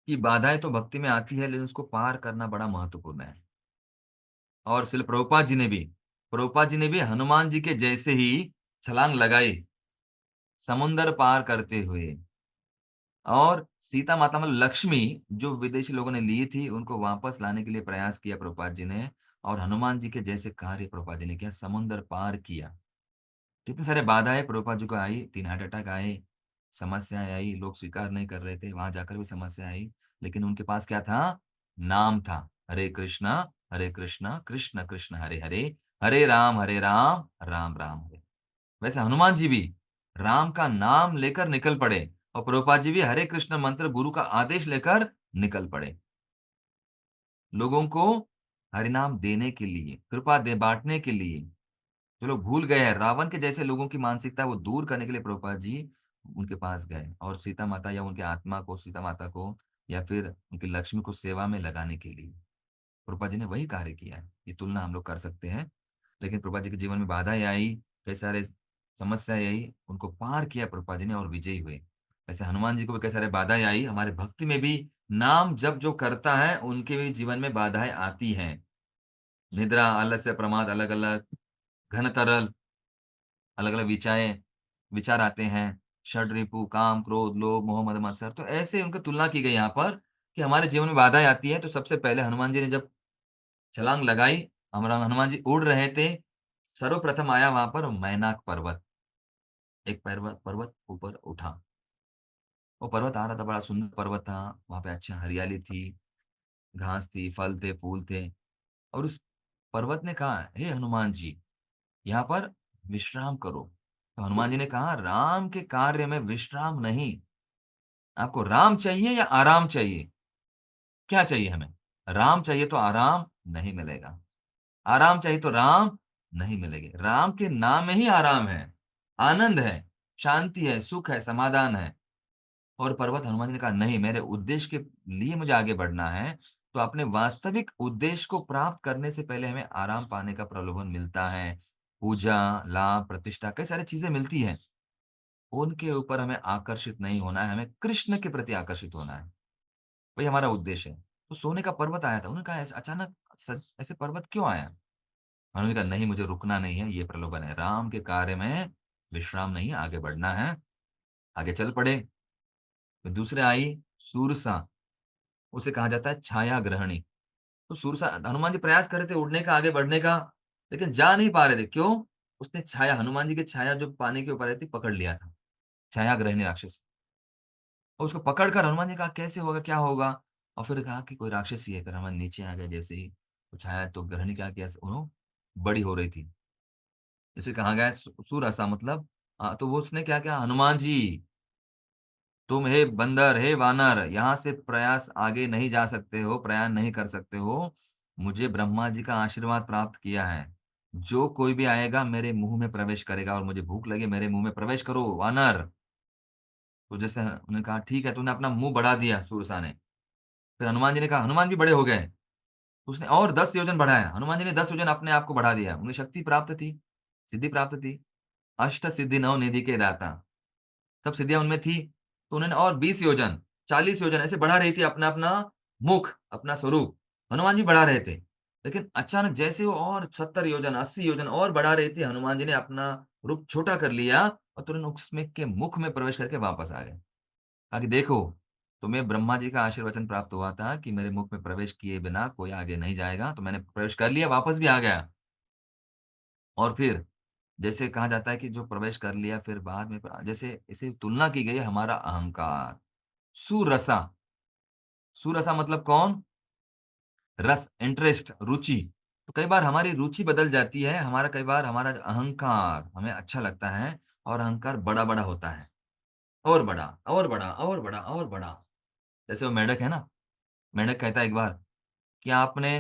कि बाधाएं तो भक्ति में आती है, लेकिन उसको पार करना बड़ा महत्वपूर्ण है। और श्रील प्रभुपाद जी ने भी हनुमान जी के जैसे ही छलांग लगाई समुंदर पार करते हुए। और सीता माता मतलब लक्ष्मी, जो विदेशी लोगों ने ली थी, उनको वापस लाने के लिए प्रयास किया प्रभुपाद जी ने। और हनुमान जी के जैसे कार्य प्रभुपाद जी ने किया, समुंदर पार किया। कितने सारे बाधाएं प्रभुपाद जी को आई, 3 हार्ट अटैक आए, समस्याएं आई, लोग स्वीकार नहीं कर रहे थे, वहां जाकर भी समस्या आई। लेकिन उनके पास क्या था, नाम था, हरे कृष्णा कृष्ण कृष्ण हरे हरे, हरे राम राम राम हरे। वैसे हनुमान जी भी राम का नाम लेकर निकल पड़े, और प्रभुपाद जी भी हरे कृष्ण मंत्र गुरु का आदेश लेकर निकल पड़े, लोगों को हरिनाम देने के लिए, कृपा दे बांटने के लिए। जो लोग भूल गए हैं, रावण के जैसे लोगों की मानसिकता वो दूर करने के लिए प्रभुपाद जी उनके पास गए, और सीता माता या उनके आत्मा को, सीता माता को, या फिर उनकी लक्ष्मी को सेवा में लगाने के लिए प्रभुपाद जी ने वही कार्य किया है। ये तुलना हम लोग कर सकते हैं। लेकिन प्रभुपाद जी के जीवन में बाधाएं आई, कई सारे समस्याएं आई, उनको पार किया प्रभुपाद जी ने और विजयी हुए। ऐसे हनुमान जी को भी कई सारे बाधाएं आई। हमारे भक्ति में भी नाम जप जो करता है उनके भी जीवन में बाधाएं आती हैं। निद्रा, आलस्य, प्रमाद, अलग अलग घन तरल, अलग अलग विचार आते हैं। षड रिपु, काम, क्रोध, लोभ, मोह, मद, मत्सर, तो ऐसे उनकी तुलना की गई यहाँ पर कि हमारे जीवन में बाधाएं आती है। तो सबसे पहले हनुमान जी ने जब छलांग लगाई, हमारा हनुमान जी उड़ रहे थे, सर्वप्रथम आया वहां पर मैनाक पर्वत। एक पर्वत पर्वत ऊपर उठा। वो पर्वत आ रहा था, बड़ा सुंदर पर्वत था। वहां पे अच्छा हरियाली थी, घास थी, फल थे, फूल थे। और उस पर्वत ने कहा, हे हनुमान जी, यहाँ पर विश्राम करो। तो हनुमान जी ने कहा, राम के कार्य में विश्राम नहीं। आपको राम चाहिए या आराम चाहिए? क्या चाहिए हमें? राम चाहिए तो आराम नहीं मिलेगा, आराम चाहिए तो राम नहीं मिलेंगे। राम के नाम में ही आराम है, आनंद है, शांति है, सुख है, समाधान है। और पर्वत हनुमान जी ने कहा, नहीं, मेरे उद्देश्य के लिए मुझे आगे बढ़ना है। तो अपने वास्तविक उद्देश्य को प्राप्त करने से पहले हमें आराम पाने का प्रलोभन मिलता है। पूजा, लाभ, प्रतिष्ठा, कई सारी चीजें मिलती हैं। उनके ऊपर हमें आकर्षित नहीं होना है, हमें कृष्ण के प्रति आकर्षित होना है। वही हमारा उद्देश्य है। तो सोने का पर्वत आया था, उन्होंने कहा, अचानक ऐसे पर्वत क्यों आया? उन्होंने कहा, नहीं, मुझे रुकना नहीं है, ये प्रलोभन है। राम के कार्य में विश्राम नहीं है, आगे बढ़ना है। आगे चल पड़े। फिर दूसरे आई सूरसा, उसे कहा जाता है छाया ग्रहणी। तो सूरसा, हनुमान जी प्रयास कर रहे थे उड़ने का, आगे बढ़ने का, लेकिन जा नहीं पा रहे थे। क्यों? उसने छाया, हनुमान जी की छाया जो पानी के ऊपर रहती, पकड़ लिया था, छाया ग्रहणी राक्षस। और उसको पकड़कर हनुमान जी कहा, कैसे होगा, क्या होगा? और फिर कहा कि कोई राक्षस ही है। फिर हनुमान नीचे आ गए। जैसे ही तो छाया, तो ग्रहणी क्या किया, उन्होंने बड़ी हो रही थी। इसे कहा गया है सूरसा, मतलब तो वो उसने क्या किया, हनुमान जी, तुम हे बंदर, हे वानर, यहाँ से प्रयास आगे नहीं जा सकते हो, प्रयाण नहीं कर सकते हो। मुझे ब्रह्मा जी का आशीर्वाद प्राप्त किया है। जो कोई भी आएगा मेरे मुंह में प्रवेश करेगा, और मुझे भूख लगे, मेरे मुंह में प्रवेश करो वानर। तो जैसे उन्होंने कहा, ठीक है, तूने अपना मुंह बढ़ा दिया सूरसा ने। फिर हनुमान जी ने कहा, हनुमान भी बड़े हो गए। तो उसने और 10 योजन बढ़ाया। हनुमान जी ने 10 योजन अपने आप को बढ़ा दिया। उन्हें शक्ति प्राप्त थी, सिद्धि प्राप्त थी। अष्ट सिद्धि नव निधि के दाता, सब सिद्धियां उनमें थी। तो उन्होंने और 20 योजन, 40 योजन ऐसे बढ़ा रही थी अपना अपना मुख, अपना स्वरूप। हनुमान जी बढ़ा रहे थे। लेकिन अचानक जैसे वो और 70 योजन, 80 योजन और बढ़ा रहे थे, हनुमान जी ने अपना रूप छोटा कर लिया और तुरंत उसमें के मुख में प्रवेश करके वापस आ गए। कहा कि देखो, तुम्हें ब्रह्मा जी का आशीर्वचन प्राप्त हुआ था कि मेरे मुख में प्रवेश किए बिना कोई आगे नहीं जाएगा, तो मैंने प्रवेश कर लिया, वापस भी आ गया। और फिर जैसे कहा जाता है कि जो प्रवेश कर लिया, फिर बाद में जैसे इसे तुलना की गई है हमारा अहंकार, सुरसा। सुरसा मतलब कौन? रस, इंटरेस्ट, रुचि। तो कई बार हमारी रुचि बदल जाती है, हमारा कई बार हमारा जो अहंकार हमें अच्छा लगता है, और अहंकार बड़ा बड़ा होता है, और बड़ा, और बड़ा, और बड़ा, और बड़ा। जैसे वो मेंढक है ना, मेंढक कहता है एक बार कि आपने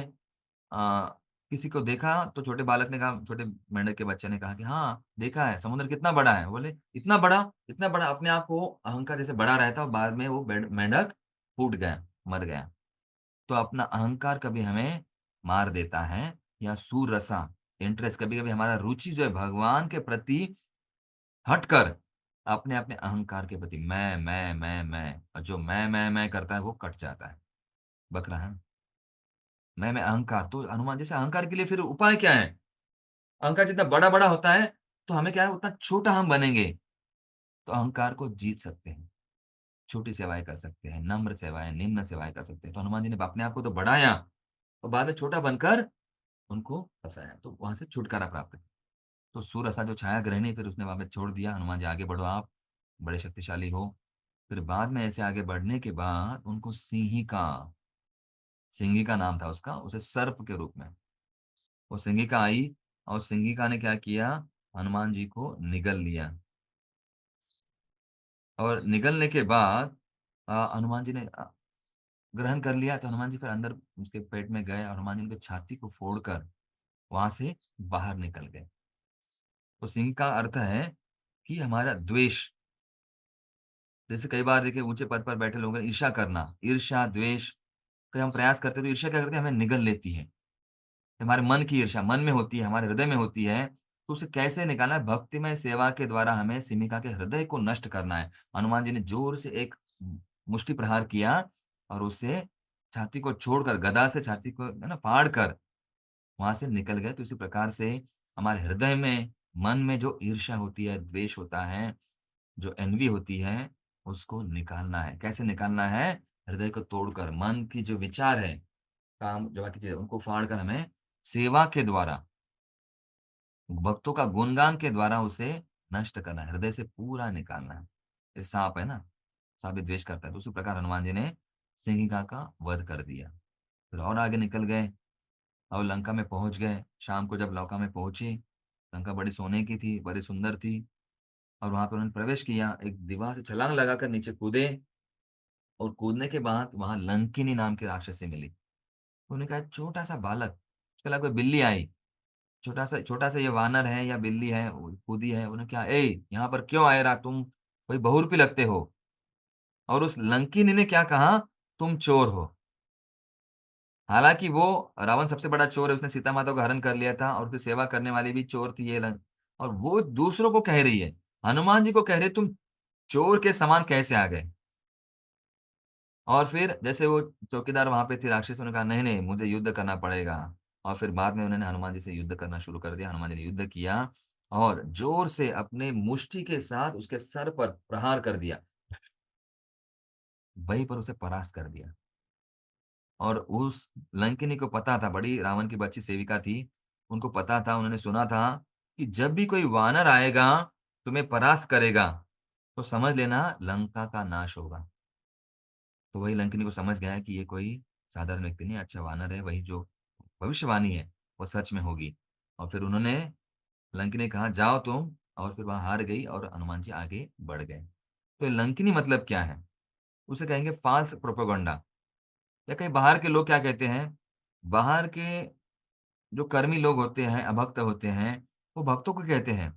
अ, किसी को देखा? तो छोटे बालक ने कहा, छोटे मेंढक के बच्चे ने कहा कि हाँ, देखा है, समुद्र कितना बड़ा है। बोले, इतना बड़ा? इतना बड़ा? अपने आप को अहंकार जैसे बढ़ा रहा था, और बाद में वो मेंढक फूट गया, मर गया। तो अपना अहंकार कभी हमें मार देता है, या सुरसा, इंटरेस्ट, कभी कभी हमारा रुचि जो है भगवान के प्रति हटकर अपने अपने अहंकार के प्रति, मैं, और जो मैं करता है वो कट जाता है, बकरा है। मैं अहंकार, तो हनुमान जैसे अहंकार के लिए फिर उपाय क्या है? अहंकार जितना बड़ा बड़ा होता है, तो हमें क्या है, उतना छोटा हम बनेंगे। तो अहंकार को जीत सकते हैं, छोटी सेवाएं कर सकते हैं, नम्र सेवाएं, निम्न सेवाएं कर सकते हैं। तो हनुमान जी ने अपने आप को तो बढ़ाया, और बाद में छोटा बनकर उनको फंसाया, तो वहां से छुटकारा प्राप्त किया। तो सूरसा जो छाया ग्रहणी, फिर उसने वहां पे छोड़ दिया, हनुमान जी आगे बढ़ो, आप बड़े शक्तिशाली हो। फिर बाद में ऐसे आगे बढ़ने के बाद उनको सिंहिका, सिंहिका नाम था उसका, उसे सर्प के रूप में वो सिंहिका आई। और सिंहिका ने क्या किया, हनुमान जी को निगल लिया। और निगलने के बाद हनुमान जी ने ग्रहण कर लिया। तो हनुमान जी फिर अंदर उसके पेट में गए, और हनुमान जी उनके छाती को फोड़कर वहां से बाहर निकल गए। तो सिंह का अर्थ है कि हमारा द्वेष। जैसे कई बार देखिए, ऊंचे पद पर बैठे लोगों का ईर्ष्या करना, ईर्ष्या, द्वेष, कहीं हम प्रयास करते हैं तो ईर्ष्या क्या करती है, हमें निगल लेती है। हमारे मन की ईर्ष्या मन में होती है, हमारे हृदय में होती है। तो उसे कैसे निकालना है? भक्तिमय सेवा के द्वारा हमें सिमिका के हृदय को नष्ट करना है। हनुमान जी ने जोर से एक मुष्टि प्रहार किया और उससे छाती को छोड़कर, गदा से छाती को है ना फाड़ कर वहां से निकल गए। तो इसी प्रकार से हमारे हृदय में, मन में जो ईर्ष्या होती है, द्वेष होता है, जो एनवी होती है, उसको निकालना है। कैसे निकालना है? हृदय को तोड़कर, मन की जो विचार है, काम जो बाकी चीजें, उनको फाड़ कर हमें सेवा के द्वारा, भक्तों का गुणगान के द्वारा उसे नष्ट करना है, हृदय से पूरा निकालना है। ये सांप है ना, सांप भी द्वेष करता है। तो उसी प्रकार हनुमान जी ने सिंहिका का वध कर दिया। फिर और आगे निकल गए और लंका में पहुंच गए। शाम को जब लंका में पहुंचे, लंका बड़ी सोने की थी, बड़ी सुंदर थी, और वहां पर उन्होंने प्रवेश किया। एक दीवार से छलांग लगाकर नीचे कूदे, और कूदने के बाद वहां लंकिनी नाम की राक्षसी मिली। तो उन्होंने कहा छोटा सा बालक, उसके अलावा कोई बिल्ली आई, छोटा सा ये वानर है या बिल्ली है, वो कूदी है। उन्होंने कहा ए, यहाँ पर क्यों आए रहा, तुम कोई बहुरूपी लगते हो। और उस लंकिनी ने क्या कहा? तुम चोर हो। हालांकि वो रावण सबसे बड़ा चोर है, उसने सीता माता को हरण कर लिया था, और उसकी सेवा करने वाली भी चोर थी ये और वो दूसरों को कह रही है, हनुमान जी को कह रही है, तुम चोर के समान कैसे आ गए। और फिर जैसे वो चौकीदार वहां पे थे राक्षस, ने कहा नहीं नहीं, मुझे युद्ध करना पड़ेगा। और फिर बाद में उन्होंने हनुमान जी से युद्ध करना शुरू कर दिया। हनुमान जी ने युद्ध किया और जोर से अपने मुष्टि के साथ उसके सर पर प्रहार कर दिया, वहीं पर उसे परास्त कर दिया। और उस लंकिनी को पता था, बड़ी रावण की बच्ची सेविका थी, उनको पता था, उन्होंने सुना था कि जब भी कोई वानर आएगा तुम्हें परास्त करेगा, तो समझ लेना लंका का नाश होगा। तो वही लंकिनी को समझ गया कि ये कोई साधारण व्यक्ति नहीं, अच्छा वानर है, वही जो भविष्यवाणी है वो सच में होगी। और फिर उन्होंने, लंकिनी ने कहा जाओ तुम, और फिर वहां हार गई और हनुमान जी आगे बढ़ गए। तो लंकिनी मतलब क्या है? उसे कहेंगे फाल्स प्रोपेगेंडा। या कहीं बाहर के लोग क्या कहते हैं, बाहर के जो कर्मी लोग होते हैं, अभक्त होते हैं, वो भक्तों को कहते हैं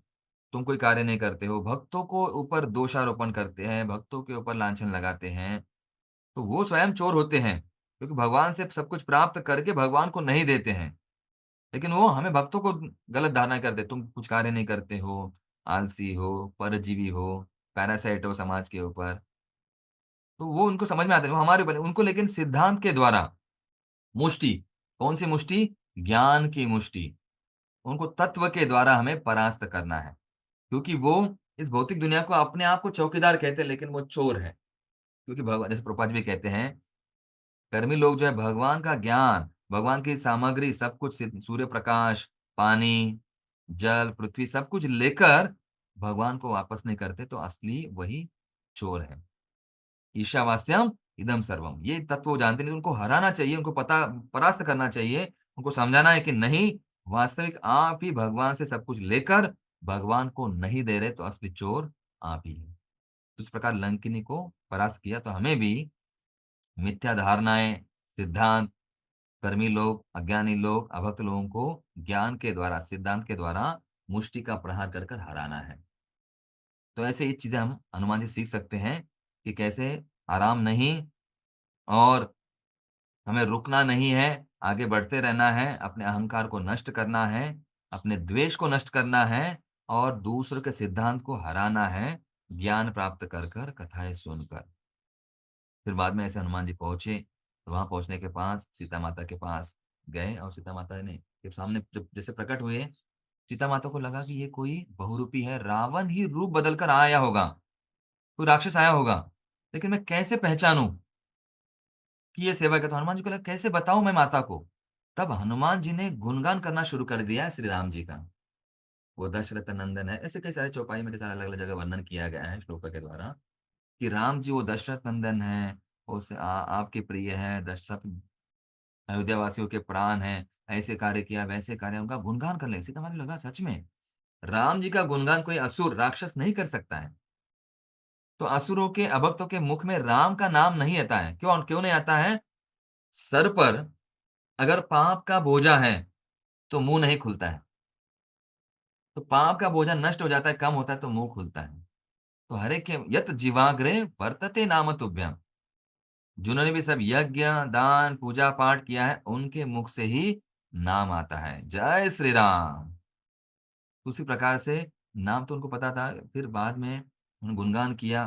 तुम कोई कार्य नहीं करते हो, भक्तों को ऊपर दोषारोपण करते हैं, भक्तों के ऊपर लांछन लगाते हैं। तो वो स्वयं चोर होते हैं, क्योंकि भगवान से सब कुछ प्राप्त करके भगवान को नहीं देते हैं। लेकिन वो हमें भक्तों को गलत धारणा करते, तुम कुछ कार्य नहीं करते हो, आलसी हो, परजीवी हो, पैरासाइट हो समाज के ऊपर। तो वो उनको समझ में आता है, वो हमारे ऊपर उनको, लेकिन सिद्धांत के द्वारा मुष्टि, कौन सी मुष्टि? ज्ञान की मुष्टि। उनको तत्व के द्वारा हमें परास्त करना है, क्योंकि वो इस भौतिक दुनिया को अपने आप को चौकीदार कहते हैं, लेकिन वो चोर है। क्योंकि भगवान, जैसे प्रभुपाद भी कहते हैं, कर्मी लोग जो है भगवान का ज्ञान, भगवान की सामग्री सब कुछ, सूर्य प्रकाश, पानी, जल, पृथ्वी सब कुछ लेकर भगवान को वापस नहीं करते, तो असली वही चोर है। ईशावास्यम इदम सर्वम, ये तत्व वो जानते नहीं, तो उनको हराना चाहिए, उनको पता, परास्त करना चाहिए। उनको समझाना है कि नहीं, वास्तविक आप ही भगवान से सब कुछ लेकर भगवान को नहीं दे रहे, तो असली चोर आप ही है। तो इस प्रकार लंकिनी को परास्त किया। तो हमें भी मिथ्या धारणाएं, सिद्धांत, कर्मी लोग, अज्ञानी लोग, अभक्त लोगों को ज्ञान के द्वारा, सिद्धांत के द्वारा मुष्टि का प्रहार कर कर हराना है। तो ऐसे ये चीजें हम हनुमान जी सीख सकते हैं कि कैसे आराम नहीं, और हमें रुकना नहीं है, आगे बढ़ते रहना है, अपने अहंकार को नष्ट करना है, अपने द्वेष को नष्ट करना है, और दूसरों के सिद्धांत को हराना है, ज्ञान प्राप्त कर कर, कथाएं सुनकर। फिर बाद में ऐसे हनुमान जी पहुंचे, तो वहां पहुंचने के पास सीता माता के पास गए, और सीता माता ने जब सामने, जब जैसे प्रकट हुए, सीता माता को लगा कि ये कोई बहुरूपी है, रावण ही रूप बदल कर आया होगा, कोई राक्षस आया होगा, लेकिन मैं कैसे पहचानूं कि ये सेवक है। तो हनुमान जी को लगा कैसे बताऊं मैं माता को। तब हनुमान जी ने गुणगान करना शुरू कर दिया श्री राम जी का। वो दशरथ नंदन है, ऐसे कई सारे चौपाई में, कई सारे अलग अलग जगह वर्णन किया गया है श्लोक के द्वारा, कि राम जी वो दशरथ नंदन है, आपके प्रिय है, दशरथ अयोध्या वासियों के प्राण हैं, ऐसे कार्य किया, वैसे कार्य, उनका गुणगान कर ले। सीता माता को लगा सच में राम जी का गुणगान कोई असुर, राक्षस नहीं कर सकता है। तो असुरों के, अभक्तों के मुख में राम का नाम नहीं आता है। क्यों क्यों नहीं आता है? सर पर अगर पाप का बोझा है तो मुंह नहीं खुलता है। तो पाप का बोझा नष्ट हो जाता है, कम होता है, तो मुंह खुलता है। तो हरे के यत जीवाग्रे वर्तते नाम तुभ्यम, जिन्होंने भी सब यज्ञ, दान, पूजा पाठ किया है, उनके मुख से ही नाम आता है। जय श्री राम। तो उसी प्रकार से नाम तो उनको पता था, फिर बाद में उन्होंने गुणगान किया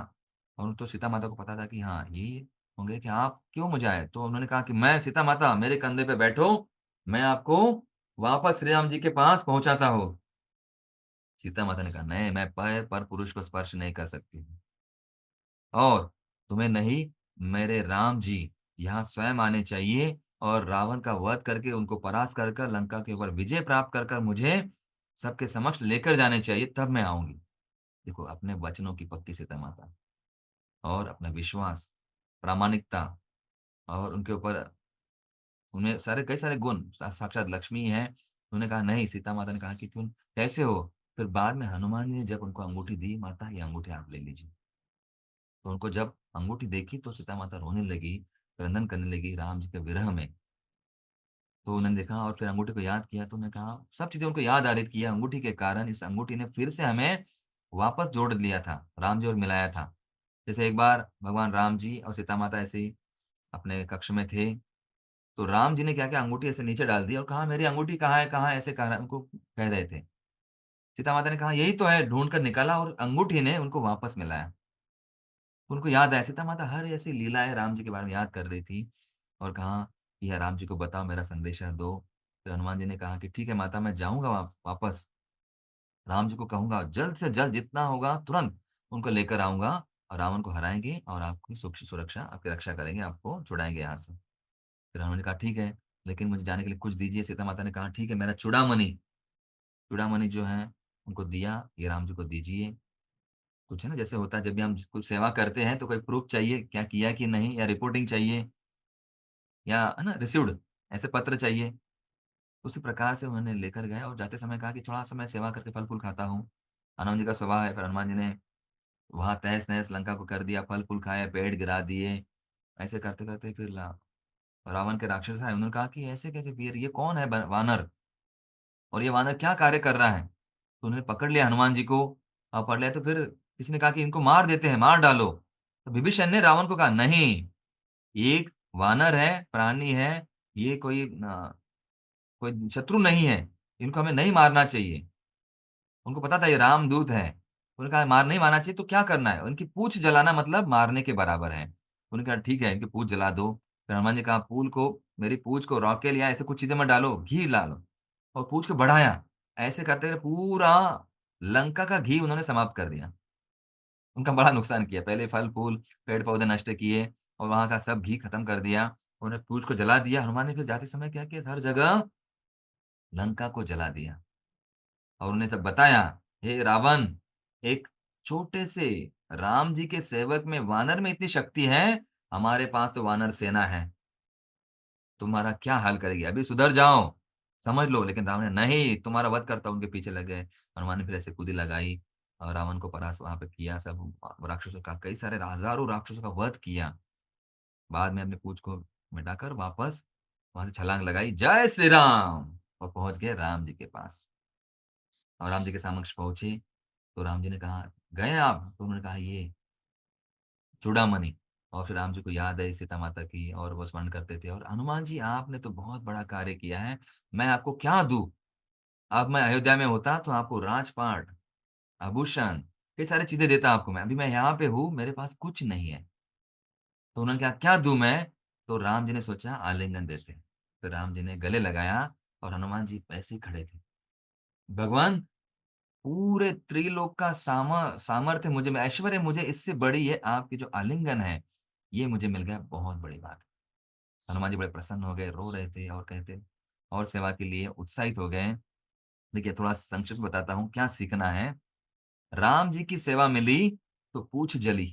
और तो सीता माता को पता था कि हाँ, ये होंगे कि आप क्यों मुझे आए? तो उन्होंने कहा कि मैं सीता माता मेरे कंधे पे बैठो, मैं आपको वापस श्री राम जी के पास पहुँचाता हूँ। सीता माता ने कहा, नहीं, मैं पर पुरुष को स्पर्श नहीं कर सकती हूँ। और तुम्हें नहीं, मेरे राम जी यहाँ स्वयं आने चाहिए और रावण का वध करके उनको परास्त कर कर लंका के ऊपर विजय प्राप्त कर कर मुझे सबके समक्ष लेकर जाने चाहिए, तब मैं आऊंगी। देखो, अपने वचनों की पक्की सीता माता और अपना विश्वास, प्रामाणिकता और उनके ऊपर उन्हें सारे कई सारे गुण, साक्षात लक्ष्मी है। उन्होंने कहा नहीं, सीता माता ने कहा कि तुम कैसे हो? फिर बाद में हनुमान जी ने जब उनको अंगूठी दी, माता ये अंगूठी आप ले लीजिए। तो उनको जब अंगूठी देखी तो सीता माता रोने लगी, क्रंदन करने लगी राम जी के विरह में। तो उन्होंने देखा और फिर अंगूठी को याद किया, तो उन्होंने कहा सब चीजें उनको याद आ रही थी कि यह अंगूठी के कारण इस अंगूठी ने फिर से हमें वापस जोड़ लिया था, राम जी और मिलाया था। जैसे एक बार भगवान राम जी और सीता माता ऐसे ही अपने कक्ष में थे, तो राम जी ने क्या किया, अंगूठी ऐसे नीचे डाल दी और कहा मेरी अंगूठी कहाँ है, कहाँ है, ऐसे कह उनको कह रहे थे। सीता माता ने कहा यही तो है, ढूंढ कर निकाला और अंगूठी ने उनको वापस मिलाया। उनको याद आया, सीता माता हर ऐसी लीलाएँ राम जी के बारे में याद कर रही थी और कहा कि, "यह राम जी को बताओ, मेरा संदेशा दो।" फिर हनुमान जी ने कहा कि, "ठीक है माता, मैं जाऊँगा वापस, राम जी को कहूँगा जल्द से जल्द जितना होगा तुरंत उनको लेकर आऊँगा और रावण को हराएँगे और आपकी सुरक्षा, आपकी रक्षा करेंगे, आपको छुड़ाएँगे यहाँ से।" फिर हनुमान ने कहा, "ठीक है, लेकिन मुझे जाने के लिए कुछ दीजिए।" सीता माता ने कहा, "ठीक है, मेरा चूड़ामणि जो है उनको दिया, ये राम जी को दीजिए।" कुछ है ना, जैसे होता है जब भी हम कुछ सेवा करते हैं तो कोई प्रूफ चाहिए, क्या किया कि नहीं, या रिपोर्टिंग चाहिए, या है ना रिसीव्ड, ऐसे पत्र चाहिए। उसी प्रकार से उन्होंने लेकर गए और जाते समय कहा कि थोड़ा-सा मैं सेवा करके फल-फूल खाता हूँ। हनुमान जी का स्वभाव है, फिर हनुमान जी ने वहाँ तहस-नहस लंका को कर दिया, फल-फूल खाए, पेड़ गिरा दिए। ऐसे करते-करते फिर रावण के राक्षस आए, उन्होंने कहा कि ऐसे कैसे वीर, ये कौन है वानर और ये वानर क्या कार्य कर रहा है? तो उन्होंने पकड़ लिया हनुमान जी को और पकड़ लिया, तो फिर किसी ने कहा कि इनको मार देते हैं, मार डालो। तो विभीषण ने रावण को कहा, नहीं, एक वानर है, प्राणी है, ये कोई शत्रु नहीं है, इनको हमें नहीं मारना चाहिए। उनको पता था ये रामदूत है। उन्होंने कहा मार नहीं मारना चाहिए तो क्या करना है? उनकी पूँछ जलाना मतलब मारने के बराबर है। उन्होंने कहा ठीक है, इनकी पूँछ जला दो। फिर हनुमान जी ने कहा पूल को मेरी पूँछ को रॉकेल या ऐसे कुछ चीज़ें मत डालो, घी डालो और पूँछ को बढ़ाया। ऐसे करते-करते पूरा लंका का घी उन्होंने समाप्त कर दिया। उनका बड़ा नुकसान किया। पहले फल-फूल, पेड़-पौधे नष्ट किए और वहाँ का सब घी खत्म कर दिया। उन्होंने पूँछ को जला दिया। हनुमान ने फिर जाते समय क्या किया, हर जगह लंका को जला दिया और उन्हें तब बताया, "हे रावण, एक छोटे से राम जी के सेवक में वानर में इतनी शक्ति है, हमारे पास तो वानर सेना है। तुम्हारा क्या हाल करेगी? अभी सुधर जाओ, समझ लो।" लेकिन रावण ने, "नहीं, तुम्हारा वध करता हूँ।" उनके पीछे लग गए। हनुमान ने फिर ऐसे कुल्ली लगाई और रावण को परास्त वहाँ पे किया। सब राक्षसों का, कई सारे हज़ारों राक्षसों का वध किया। बाद में अपनी पूँछ को मिटाकर वापस वहाँ से छलांग लगाई, "जय श्री राम!" और पहुँच गए राम जी के पास। और राम जी के समक्ष पहुँचे, तो राम जी ने कहा, "गए आप?" तो उन्होंने कहा, "ये चूड़ामणि।" और फिर राम जी को याद आई सीता माता की और वो स्मरण करते थे और हनुमान जी आपने तो बहुत बड़ा कार्य किया है, मैं आपको क्या दूँ? अब मैं अयोध्या में होता तो आपको राजपाट, आभूषण, कई सारी चीज़ें देता आपको मैं। अभी मैं यहाँ पे हूँ, मेरे पास कुछ नहीं है। तो उन्होंने कहा, "क्या दूँ मैं?" तो राम जी ने सोचा आलिंगन देते हैं। फिर राम जी ने गले लगाया और हनुमान जी वैसे ही खड़े थे। भगवान, पूरे त्रिलोक का सामर्थ्य मुझे में, ऐश्वर्य मुझे इससे बड़ी है, आपकी जो आलिंगन है, ये मुझे मिल गया, बहुत बड़ी बात। हनुमान जी बड़े प्रसन्न हो गए, रो रहे थे और कहते और सेवा के लिए उत्साहित हो गए। देखिए थोड़ा संक्षिप्त बताता हूँ, क्या सीखना है? राम जी की सेवा मिली, तो पूँछ जली,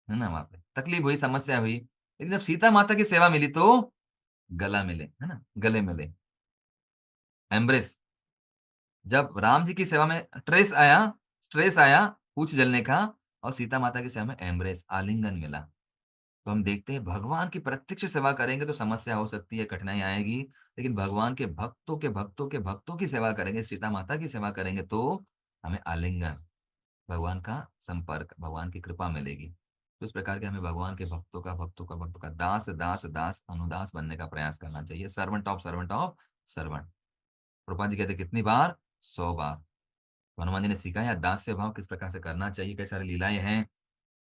है ना वहाँ पे? तकलीफ हुई, समस्या हुई, लेकिन जब सीता माता की सेवा मिली तो गला मिले, है ना? गले मिले, एम्ब्रेस। जब राम जी की सेवा में स्ट्रेस आया पूँछ जलने का और सीता माता की सेवा में एम्ब्रेस, आलिंगन मिला। तो हम देखते हैं भगवान की प्रत्यक्ष सेवा करेंगे तो समस्या हो सकती है, कठिनाई आएगी, लेकिन भगवान के भक्तों के भक्तों के भक्तों की सेवा करेंगे, सीता माता की सेवा करेंगे तो हमें आलिंगन, भगवान का संपर्क, भगवान की कृपा मिलेगी। तो इस प्रकार के हमें भगवान के भक्तों का दास अनुदास बनने का प्रयास करना चाहिए। Servant of servant of servant. Prabhupada ji कहते हैं कितनी बार? 100 बार। तो हनुमान जी ने सिखाया दास्य भाव किस प्रकार से करना चाहिए, कई सारी लीलाएँ हैं।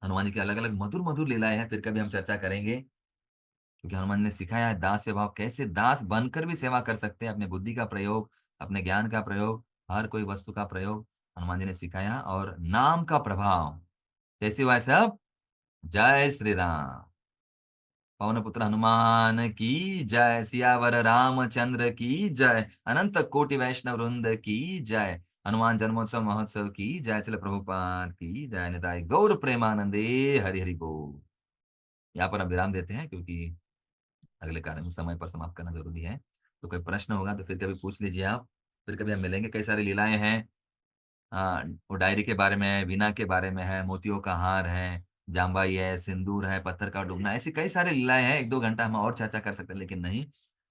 हनुमान जी की अलग-अलग मधुर-मधुर लीलाएँ हैं, फिर कभी हम चर्चा करेंगे। क्योंकि हनुमान ने सिखाया है दास्य भाव कैसे दास बनकर भी सेवा कर सकते हैं, अपने बुद्धि का प्रयोग, अपने ज्ञान का प्रयोग, हर कोई वस्तु का प्रयोग हनुमान जी ने सिखाया और नाम का प्रभाव। कैसे हुआ है सब? जय श्री राम। पवन पुत्र हनुमान की जय, सियावर रामचंद्र की जय, अनंत कोटि वैष्णव वृंद की जय, हनुमान जन्मोत्सव महोत्सव की जय, चल प्रभुपाद की जय, निताई गौर प्रेमानंदे, हरि हरि बोल। यहाँ पर हम विराम देते हैं क्योंकि अगले कार्य में समय पर समाप्त करना ज़रूरी है। तो कोई प्रश्न होगा तो फिर कभी पूछ लीजिए आप, फिर कभी हम मिलेंगे। कई सारी लीलाएँ हैं। वो डायरी के बारे में है, वीणा के बारे में है, मोतियों का हार है, जामबाई है, सिंदूर है, पत्थर का डूबना, ऐसी कई सारी लीलाएँ हैं। 1-2 घंटा हम और चर्चा कर सकते हैं, लेकिन नहीं,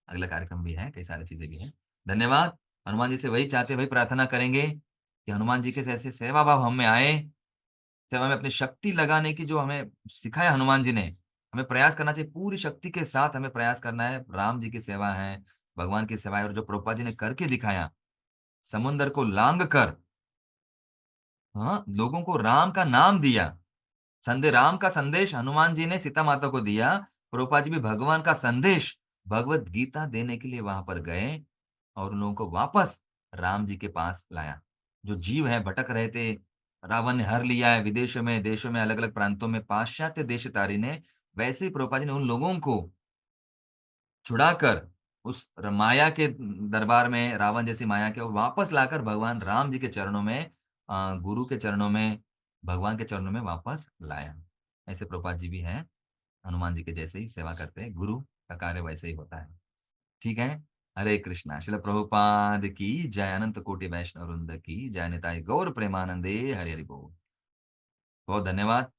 अगला कार्यक्रम भी है, कई सारी चीज़ें भी हैं। धन्यवाद। हनुमान जी से वही चाहते हैं, वही प्रार्थना करेंगे कि हनुमान जी के जैसे सेवा भाव हम में आए, सेवा में अपनी शक्ति लगाने की जो हमें सिखाया हनुमान जी ने, हमें प्रयास करना चाहिए, पूरी शक्ति के साथ हमें प्रयास करना है। राम जी की सेवा है, भगवान की सेवा है और जो प्रभुपाद जी ने करके दिखाया, समुद्र को लांघ कर हाँ, लोगों को राम का नाम दिया। राम का संदेश हनुमान जी ने सीता माता को दिया। प्रभुपाद जी भी भगवान का संदेश, भगवत गीता देने के लिए वहां पर गए और उन लोगों को वापस राम जी के पास लाया। जो जीव है भटक रहे थे, रावण ने हर लिया है विदेशों में, देशों में, अलग-अलग प्रांतों में, पाश्चात्य देशतारी ने, वैसे ही प्रभुपाद जी ने उन लोगों को छुड़ाकर उस माया के दरबार में, रावण जैसी माया के, और वापस लाकर भगवान राम जी के चरणों में, गुरु के चरणों में, भगवान के चरणों में वापस लाया। ऐसे प्रभुपाद जी भी हैं, हनुमान जी के जैसे ही सेवा करते हैं, गुरु का कार्य वैसे ही होता है। ठीक है? हरे कृष्णा, श्रील प्रभुपाद की जय, अनंत कोटि वैष्णव वृंद की जय, निताई गौर प्रेमानंदे, हरि हरि बोल। बहुत धन्यवाद।